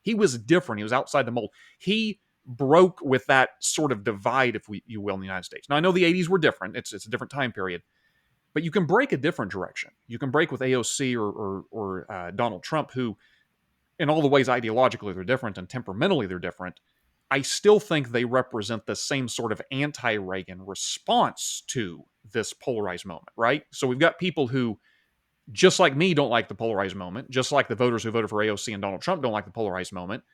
He was different. He was outside the mold. He broke with that sort of divide, if you will, in the United States. Now, I know the 80s were different. It's a different time period. But you can break a different direction. You can break with AOC or Donald Trump, who, in all the ways ideologically they're different and temperamentally they're different. I still think they represent the same sort of anti-Reagan response to this polarized moment, right? So we've got people who, just like me, don't like the polarized moment, just like the voters who voted for AOC and Donald Trump don't like the polarized moment.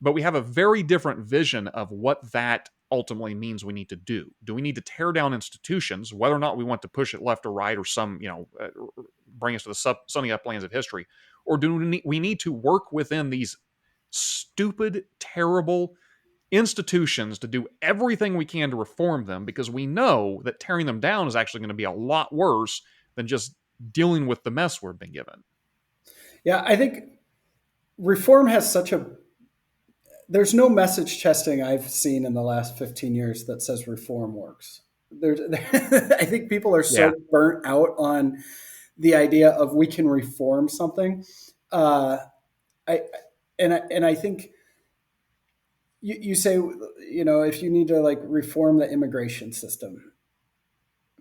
But we have a very different vision of what that ultimately means we need to do. Do we need to tear down institutions, whether or not we want to push it left or right or bring us to the sunny uplands of history? Or do we need to work within these stupid, terrible institutions to do everything we can to reform them because we know that tearing them down is actually going to be a lot worse than just dealing with the mess we've been given. Yeah, I think reform has such a there's no message testing I've seen in the last 15 years that says reform works. I think people are Yeah. so burnt out on the idea of we can reform something. Uh, I think you say, if you need to, like, reform the immigration system,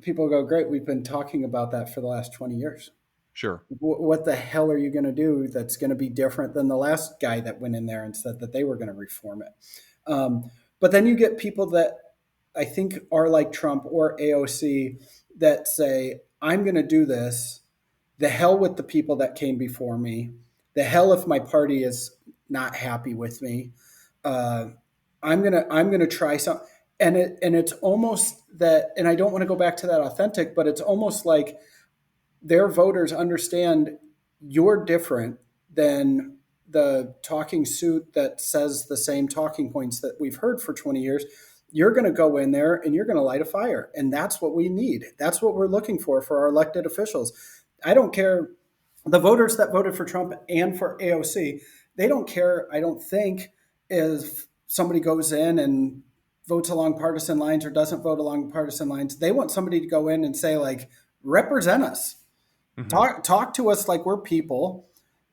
people go, great, we've been talking about that for the last 20 years. Sure. What the hell are you going to do that's going to be different than the last guy that went in there and said that they were going to reform it? But then you get people that I think are like Trump or AOC that say, I'm going to do this. The hell with the people that came before me. The hell if my party is not happy with me. Uh, I'm gonna try some, and it's almost that. And I don't want to go back to that authentic, but it's almost like their voters understand you're different than the talking suit that says the same talking points that we've heard for 20 years. You're going to go in there and you're going to light a fire. And that's what we need. That's what we're looking for our elected officials. I don't care. The voters that voted for Trump and for AOC, they don't care, I don't think, if somebody goes in and votes along partisan lines or doesn't vote along partisan lines. They want somebody to go in and say, like, represent us. Hmm. Talk to us like we're people,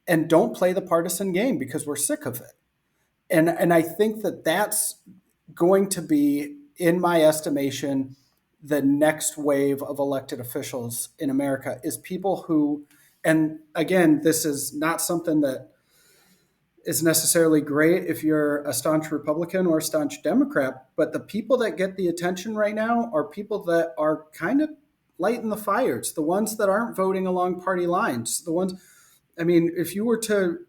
and don't play the partisan game because we're sick of it. And I think that that's going to be, in my estimation, the next wave of elected officials in America is people who, and again, this is not something that is necessarily great if you're a staunch Republican or a staunch Democrat, but the people that get the attention right now are people that are kind of lighting the fires, the ones that aren't voting along party lines, the ones, I mean, if you were to,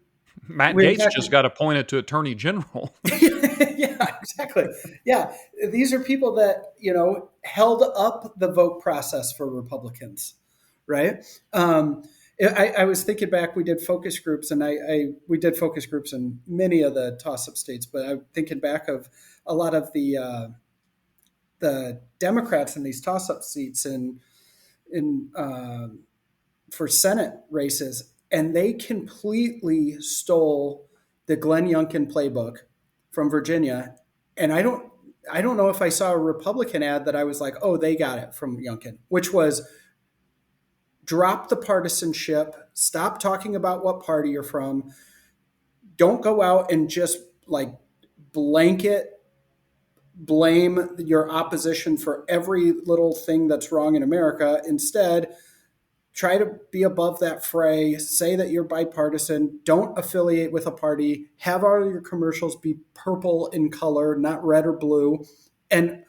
Matt we Gaetz back, just got appointed to attorney general. yeah, exactly. Yeah, these are people that held up the vote process for Republicans, right? I was thinking back. We did focus groups, and we did focus groups in many of the toss-up states. But I'm thinking back of a lot of the Democrats in these toss-up seats in for Senate races, and they completely stole the Glenn Youngkin playbook from Virginia. And I don't know if I saw a Republican ad that I was like, oh, they got it from Youngkin, which was drop the partisanship, stop talking about what party you're from, don't go out and just like blanket blame your opposition for every little thing that's wrong in America. Instead, try to be above that fray, say that you're bipartisan, don't affiliate with a party, have all your commercials be purple in color, not red or blue. And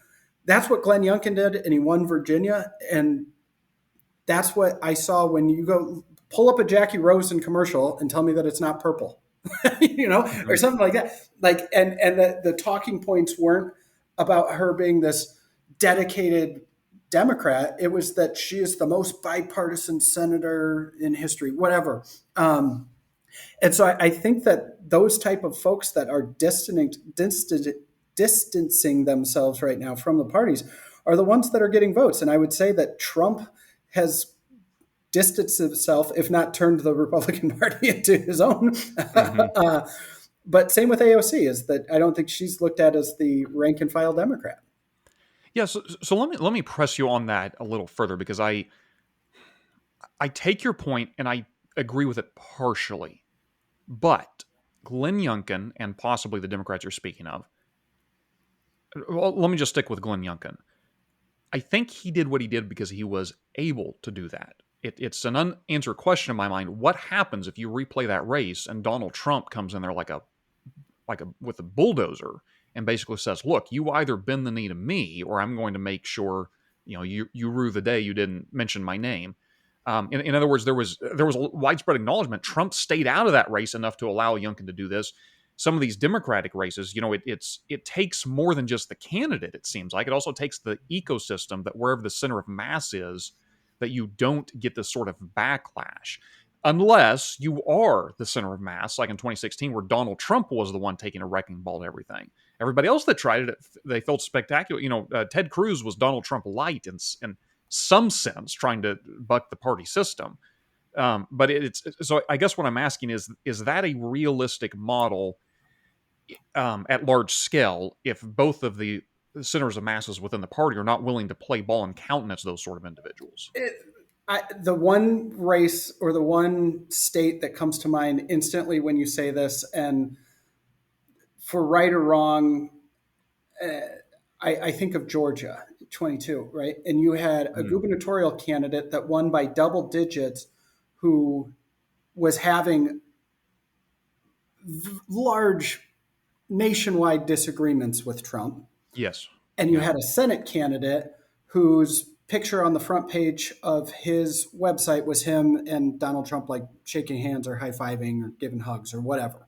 that's what Glenn Youngkin did, and he won Virginia. And that's what I saw when you go pull up a Jackie Rosen commercial and tell me that it's not purple, or Hmm. something like that. Like, and the talking points weren't about her being this dedicated Democrat. It was that she is the most bipartisan senator in history, whatever. And so I think that those type of folks that are distancing themselves right now from the parties are the ones that are getting votes. And I would say that Trump has distanced himself, if not turned the Republican Party into his own. Hmm. But same with AOC, is that I don't think she's looked at as the rank and file Democrat. Yeah, so let me press you on that a little further because I take your point and I agree with it partially. But Glenn Youngkin and possibly the Democrats you're speaking of, well, let me just stick with Glenn Youngkin. I think he did what he did because he was able to do that. It's an unanswered question in my mind. What happens if you replay that race and Donald Trump comes in there like a with a bulldozer and basically says, "Look, you either bend the knee to me, or I'm going to make sure you rue the day you didn't mention my name." In other words, there was a widespread acknowledgement. Trump stayed out of that race enough to allow Youngkin to do this. Some of these Democratic races, it takes more than just the candidate. It seems like it also takes the ecosystem that wherever the center of mass is, that you don't get this sort of backlash unless you are the center of mass, like in 2016, where Donald Trump was the one taking a wrecking ball to everything. Everybody else that tried it, they felt spectacular. Ted Cruz was Donald Trump light in some sense, trying to buck the party system. But it's so. I guess what I'm asking is that a realistic model at large scale? If both of the centers of masses within the party are not willing to play ball and countenance those sort of individuals. The one race or the one state that comes to mind instantly when you say this, and for right or wrong, uh, I think of Georgia 22, right? And you had a Mm. gubernatorial candidate that won by double digits who was having large nationwide disagreements with Trump. Yes. And you Yeah. had a Senate candidate whose picture on the front page of his website was him and Donald Trump like shaking hands or high-fiving or giving hugs or whatever.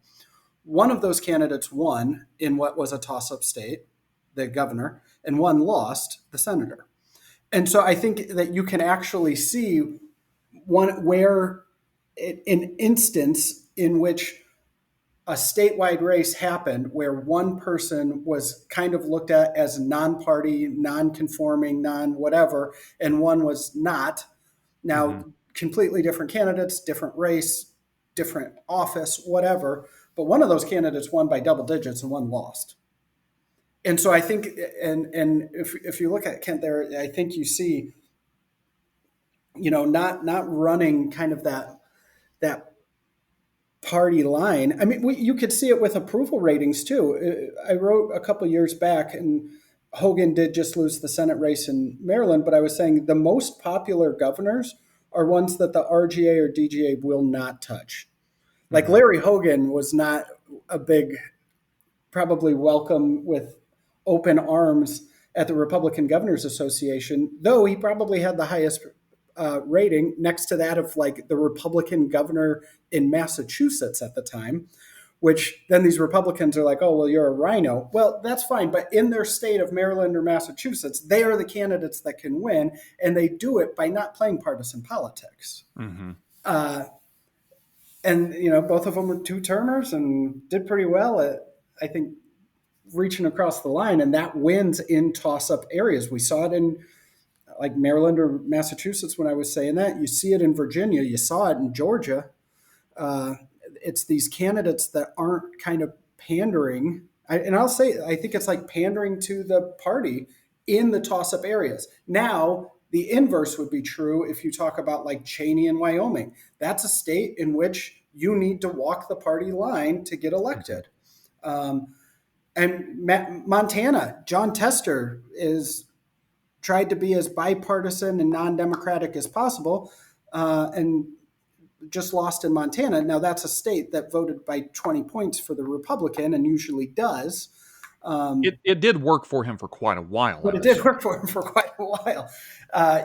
One of those candidates won in what was a toss-up state, the governor, and one lost, the senator. And so I think that you can actually see one where an instance in which a statewide race happened where one person was kind of looked at as non-party, non-conforming, non-whatever, and one was not. Hmm. Now, completely different candidates, different race, different office, whatever. But one of those candidates won by double digits and one lost. And so I think, and if you look at Kent there, I think you see, not running kind of that party line. I mean, you could see it with approval ratings too. I wrote a couple years back, and Hogan did just lose the Senate race in Maryland, but I was saying the most popular governors are ones that the RGA or DGA will not touch. Like Hmm. Larry Hogan was not a big, probably welcome with open arms at the Republican Governors Association, though he probably had the highest rating next to that of like the Republican governor in Massachusetts at the time, which then these Republicans are like, oh, well, you're a rhino. Well, that's fine. But in their state of Maryland or Massachusetts, they are the candidates that can win. And they do it by not playing partisan politics. Hmm. Uh, and, both of them were two-termers and did pretty well at, I think, reaching across the line. And that wins in toss-up areas. We saw it in like Maryland or Massachusetts when I was saying that. You see it in Virginia. You saw it in Georgia. Uh, it's these candidates that aren't kind of pandering. And I'll say, I think it's like pandering to the party in the toss up areas. Now, the inverse would be true if you talk about like Cheney in Wyoming. That's a state in which you need to walk the party line to get Hmm. elected. And Montana, John Tester is tried to be as bipartisan and non-democratic as possible, and just lost in Montana. Now that's a state that voted by 20 points for the Republican and usually does. It did work for him for quite a while, I But it will did say. work for him for quite a while.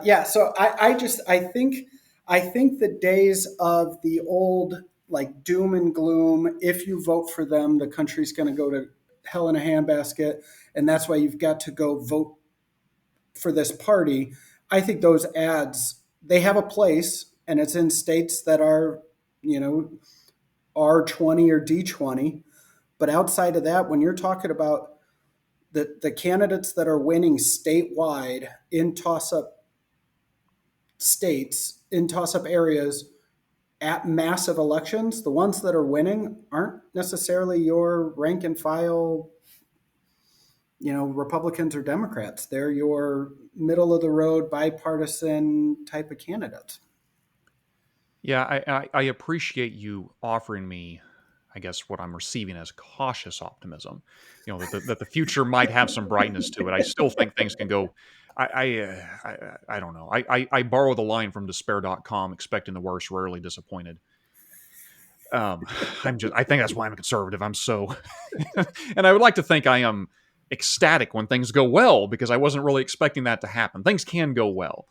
Yeah, so I think the days of the old like doom and gloom, if you vote for them, the country's going to go to hell in a handbasket, and that's why you've got to go vote for this party. I think those ads, they have a place, and it's in states that are, you know, R20 or D20. But outside of that, when you're talking about the candidates that are winning statewide in toss up states, in toss up areas at massive elections, the ones that are winning aren't necessarily your rank and file, Republicans or Democrats. They're your middle of the road, bipartisan type of candidates. Yeah, I appreciate you offering me, I guess, what I'm receiving as cautious optimism. That the future might have some brightness to it. I still think things can go. I don't know. I borrow the line from despair.com, expecting the worst, rarely disappointed. Um, I think that's why I'm a conservative. I'm so, and I would like to think I am ecstatic when things go well because I wasn't really expecting that to happen. Things can go well.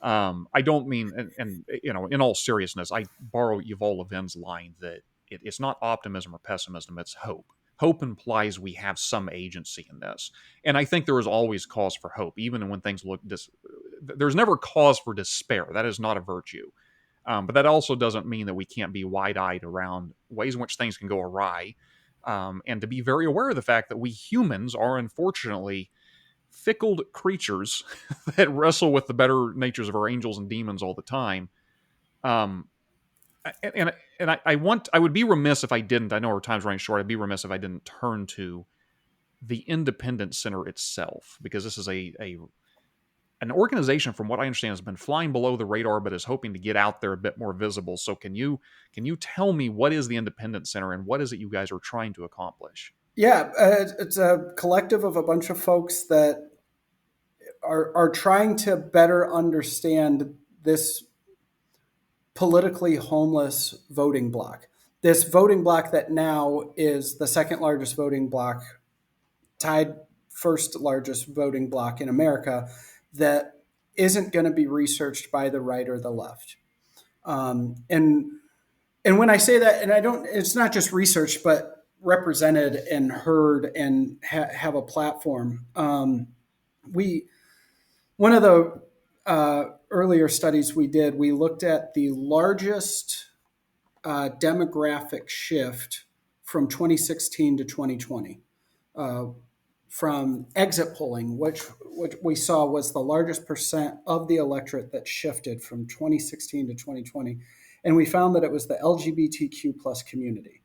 I don't mean, and in all seriousness, I borrow Yuval Levin's line that it's not optimism or pessimism; it's hope. Hope implies we have some agency in this, and I think there is always cause for hope, even when things look there's never cause for despair. That is not a virtue. But that also doesn't mean that we can't be wide-eyed around ways in which things can go awry, and to be very aware of the fact that we humans are unfortunately fickle creatures that wrestle with the better natures of our angels and demons all the time. Um, I would be remiss if I didn't. I know our time's running short. I'd be remiss if I didn't turn to the Independent Center itself because this is a an organization, from what I understand, has been flying below the radar, but is hoping to get out there a bit more visible. So, can you tell me what is the Independent Center and what is it you guys are trying to accomplish? Yeah, it's a collective of a bunch of folks that are trying to better understand this politically homeless voting bloc. this voting bloc that now is the second largest voting bloc, tied first largest voting bloc in America, that isn't going to be researched by the right or the left. And when I say that, and I don't, it's not just research, but represented and heard and have a platform. We One of the earlier studies we did, we looked at the largest demographic shift from 2016 to 2020. From exit polling, which we saw was the largest percent of the electorate that shifted from 2016 to 2020. And we found that it was the LGBTQ plus community.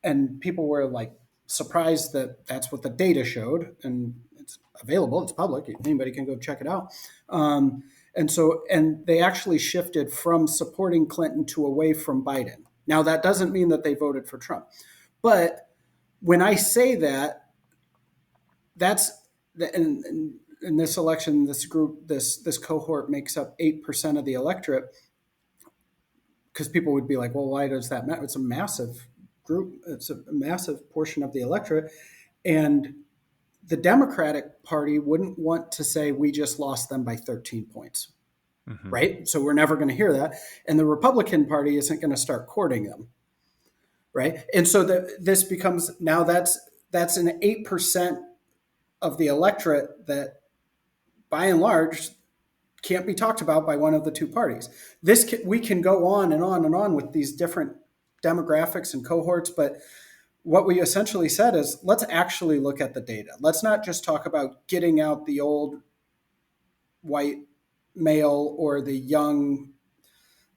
And people were like surprised that that's what the data showed. And it's available, it's public, anybody can go check it out. And they actually shifted from supporting Clinton to away from Biden. Now, that doesn't mean that they voted for Trump. But when I say that, that's in this election, this group, this cohort makes up 8% of the electorate, because people would be like, well, why does that matter? It's a massive group. It's a massive portion of the electorate. And the Democratic Party wouldn't want to say we just lost them by 13 points, right? So we're never going to hear that. And the Republican Party isn't going to start courting them, right? And so this becomes, now that's an 8% of the electorate that, by and large, can't be talked about by one of the two parties. We can go on and on and on with these different demographics and cohorts, but what we essentially said is, let's actually look at the data. Let's not just talk about getting out the old white male or the young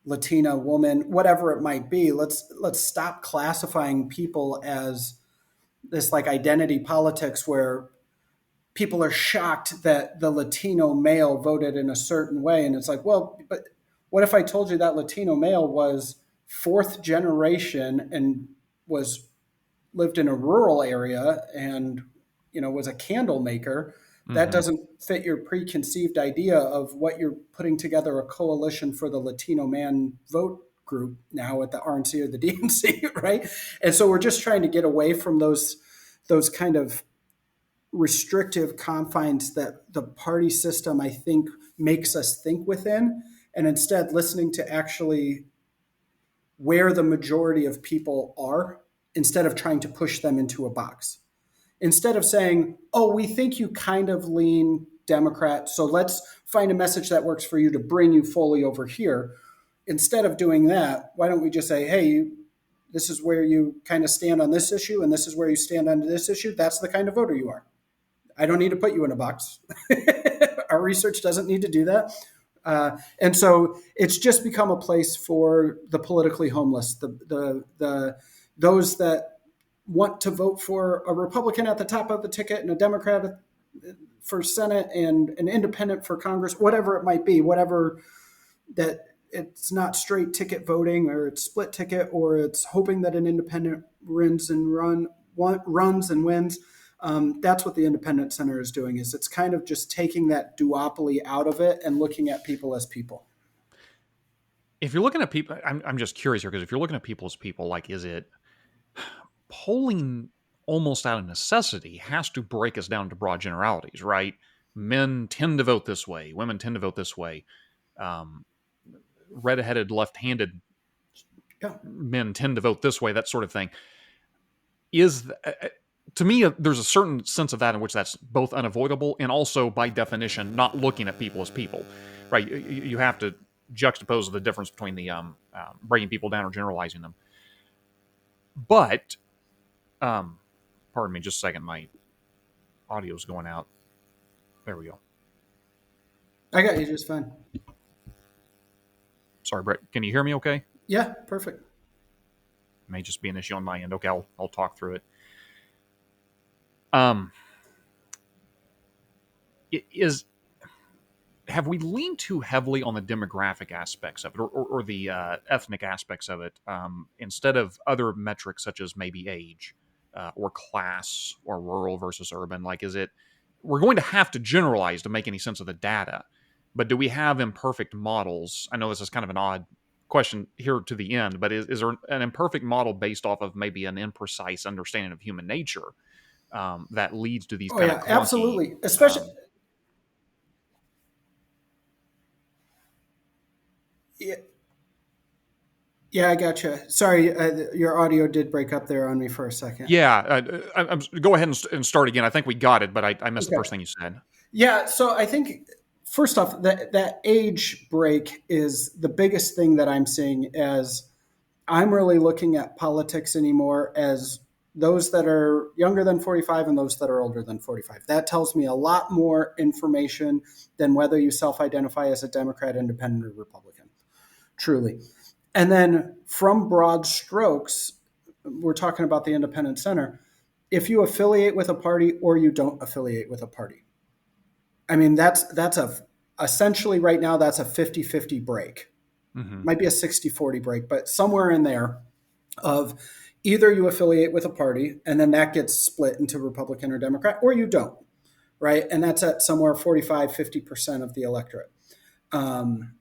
Latina woman, whatever it might be. Let's stop classifying people as this like identity politics where people are shocked that the Latino male voted in a certain way. And it's like, well, but what if I told you that Latino male was fourth generation and lived in a rural area and, was a candle maker? That doesn't fit your preconceived idea of what you're putting together a coalition for the Latino man vote group now at the RNC or the DNC, right? And so we're just trying to get away from those kind of restrictive confines that the party system, I think, makes us think within, and instead listening to actually where the majority of people are, instead of trying to push them into a box. Instead of saying, oh, we think you kind of lean Democrat, so let's find a message that works for you to bring you fully over here. Instead of doing that, why don't we just say, hey, this is where you kind of stand on this issue, and this is where you stand on this issue. That's the kind of voter you are. I don't need to put you in a box. Our research doesn't need to do that. And so it's just become a place for the politically homeless, those that want to vote for a Republican at the top of the ticket and a Democrat for Senate and an independent for Congress, whatever it might be, whatever that it's not straight ticket voting or it's split ticket or it's hoping that an independent runs and wins. That's what the Independent Center is doing, is it's kind of just taking that duopoly out of it and looking at people as people. If you're looking at people, I'm just curious here, because if you're looking at people as people, like, is it polling almost out of necessity has to break us down to broad generalities, right? Men tend to vote this way. Women tend to vote this way. Red-headed, left-handed men tend to vote this way, that sort of thing. To me, there's a certain sense of that in which that's both unavoidable and also, by definition, not looking at people as people, right? You have to juxtapose the difference between the breaking people down or generalizing them. But, pardon me, just a second, my audio's going out. There we go. I got you just fine. Sorry, Brett. Can you hear me okay? Yeah, perfect. May just be an issue on my end. Okay, I'll talk through it. Have we leaned too heavily on the demographic aspects of it, or the ethnic aspects of it, instead of other metrics such as maybe age, or class, or rural versus urban? Like, we're going to have to generalize to make any sense of the data, but do we have imperfect models? I know this is kind of an odd question here to the end, but is there an imperfect model based off of maybe an imprecise understanding of human nature that leads to these Oh kind of yeah, clunky? absolutely. Especially, Um, yeah, yeah, I gotcha. Sorry, your audio did break up there on me for a second. yeah, go ahead and start again. I think we got it, but I missed the Okay. first thing you said. Yeah, so I think first off, that age break is the biggest thing that I'm seeing, as I'm really looking at politics anymore as those that are younger than 45 and those that are older than 45. That tells me a lot more information than whether you self identify as a Democrat, Independent, or Republican, truly. And then from broad strokes, we're talking about the Independent Center. If you affiliate with a party or you don't affiliate with a party, I mean, that's a essentially right now, that's a 50-50 break. Hmm. Might be a 60-40 break, but somewhere in there of either you affiliate with a party and then that gets split into Republican or Democrat, or you don't, right? And that's at somewhere 45-50% of the electorate. Um,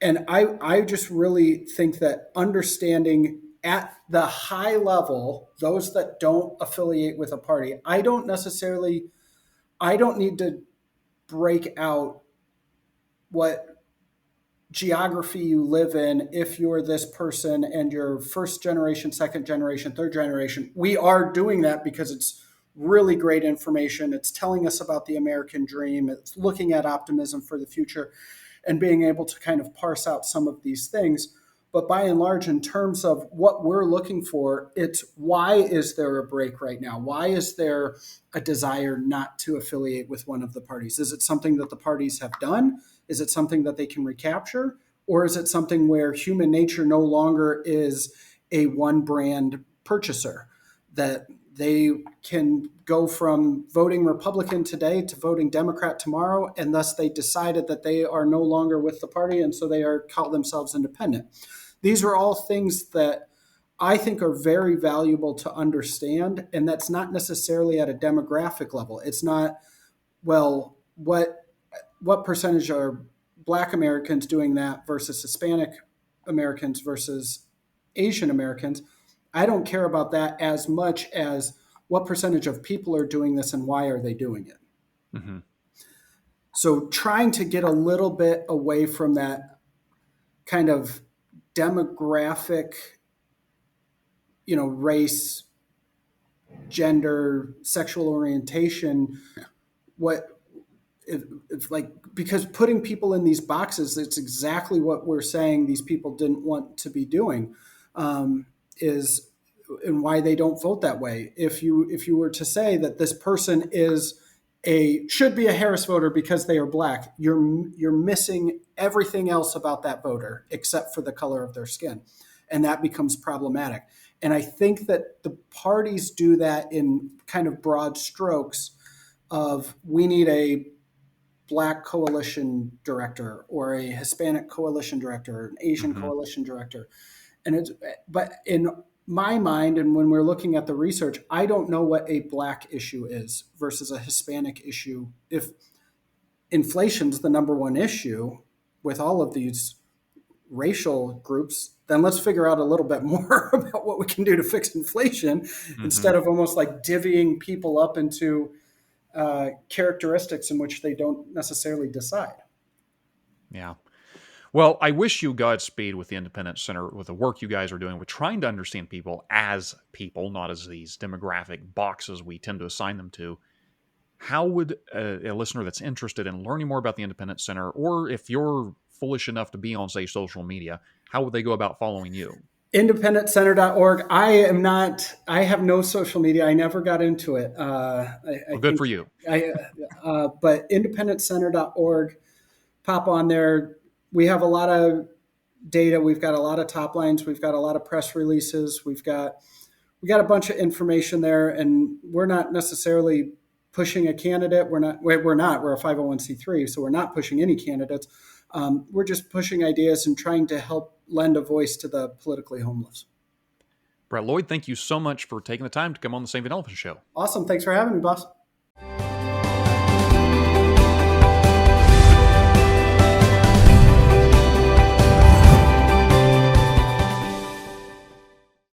and I just really think that understanding at the high level, those that don't affiliate with a party, I don't need to break out what geography you live in if you're this person and you're first generation, second generation, third generation. We are doing that because it's really great information. It's telling us about the American dream. It's looking at optimism for the future and being able to kind of parse out some of these things. But by and large, in terms of what we're looking for, it's why is there a break right now? Why is there a desire not to affiliate with one of the parties? Is it something that the parties have done? Is it something that they can recapture? Or is it something where human nature no longer is a one brand purchaser? That they can go from voting Republican today to voting Democrat tomorrow, and thus they decided that they are no longer with the party, and so they are call themselves independent. These are all things that I think are very valuable to understand, and that's not necessarily at a demographic level. It's not, well, what percentage are Black Americans doing that versus Hispanic Americans versus Asian Americans. I don't care about that as much as what percentage of people are doing this and why are they doing it. Hmm. So trying to get a little bit away from that kind of demographic, race, gender, sexual orientation, what if like, because putting people in these boxes, it's exactly what we're saying these people didn't want to be doing, is and why they don't vote that way. If you were to say that this person is a should be a Harris voter because they are Black, you're missing everything else about that voter except for the color of their skin, and that becomes problematic. And I think that the parties do that in kind of broad strokes of we need a Black coalition director or a Hispanic coalition director or an Asian Hmm. coalition director. And it's, but in my mind, and when we're looking at the research, I don't know what a Black issue is versus a Hispanic issue. If inflation's the number one issue with all of these racial groups, then let's figure out a little bit more about what we can do to fix inflation Hmm. instead of almost like divvying people up into characteristics in which they don't necessarily decide. Yeah. Well, I wish you Godspeed with the Independent Center, with the work you guys are doing, with trying to understand people, not as these demographic boxes we tend to assign them to. How would a listener that's interested in learning more about the Independent Center, or if you're foolish enough to be on, say, social media, how would they go about following you? Independentcenter.org. I have no social media. I never got into it. I Well, good think for you. but independentcenter.org, pop on there. We have a lot of data. We've got a lot of top lines. We've got a lot of press releases. We got a bunch of information there, and we're not necessarily pushing a candidate. We're a 501c3, so we're not pushing any candidates. We're just pushing ideas and trying to help lend a voice to the politically homeless. Brett Loyd, thank you so much for taking the time to come on the St. Elephant Show. Awesome. Thanks for having me, boss.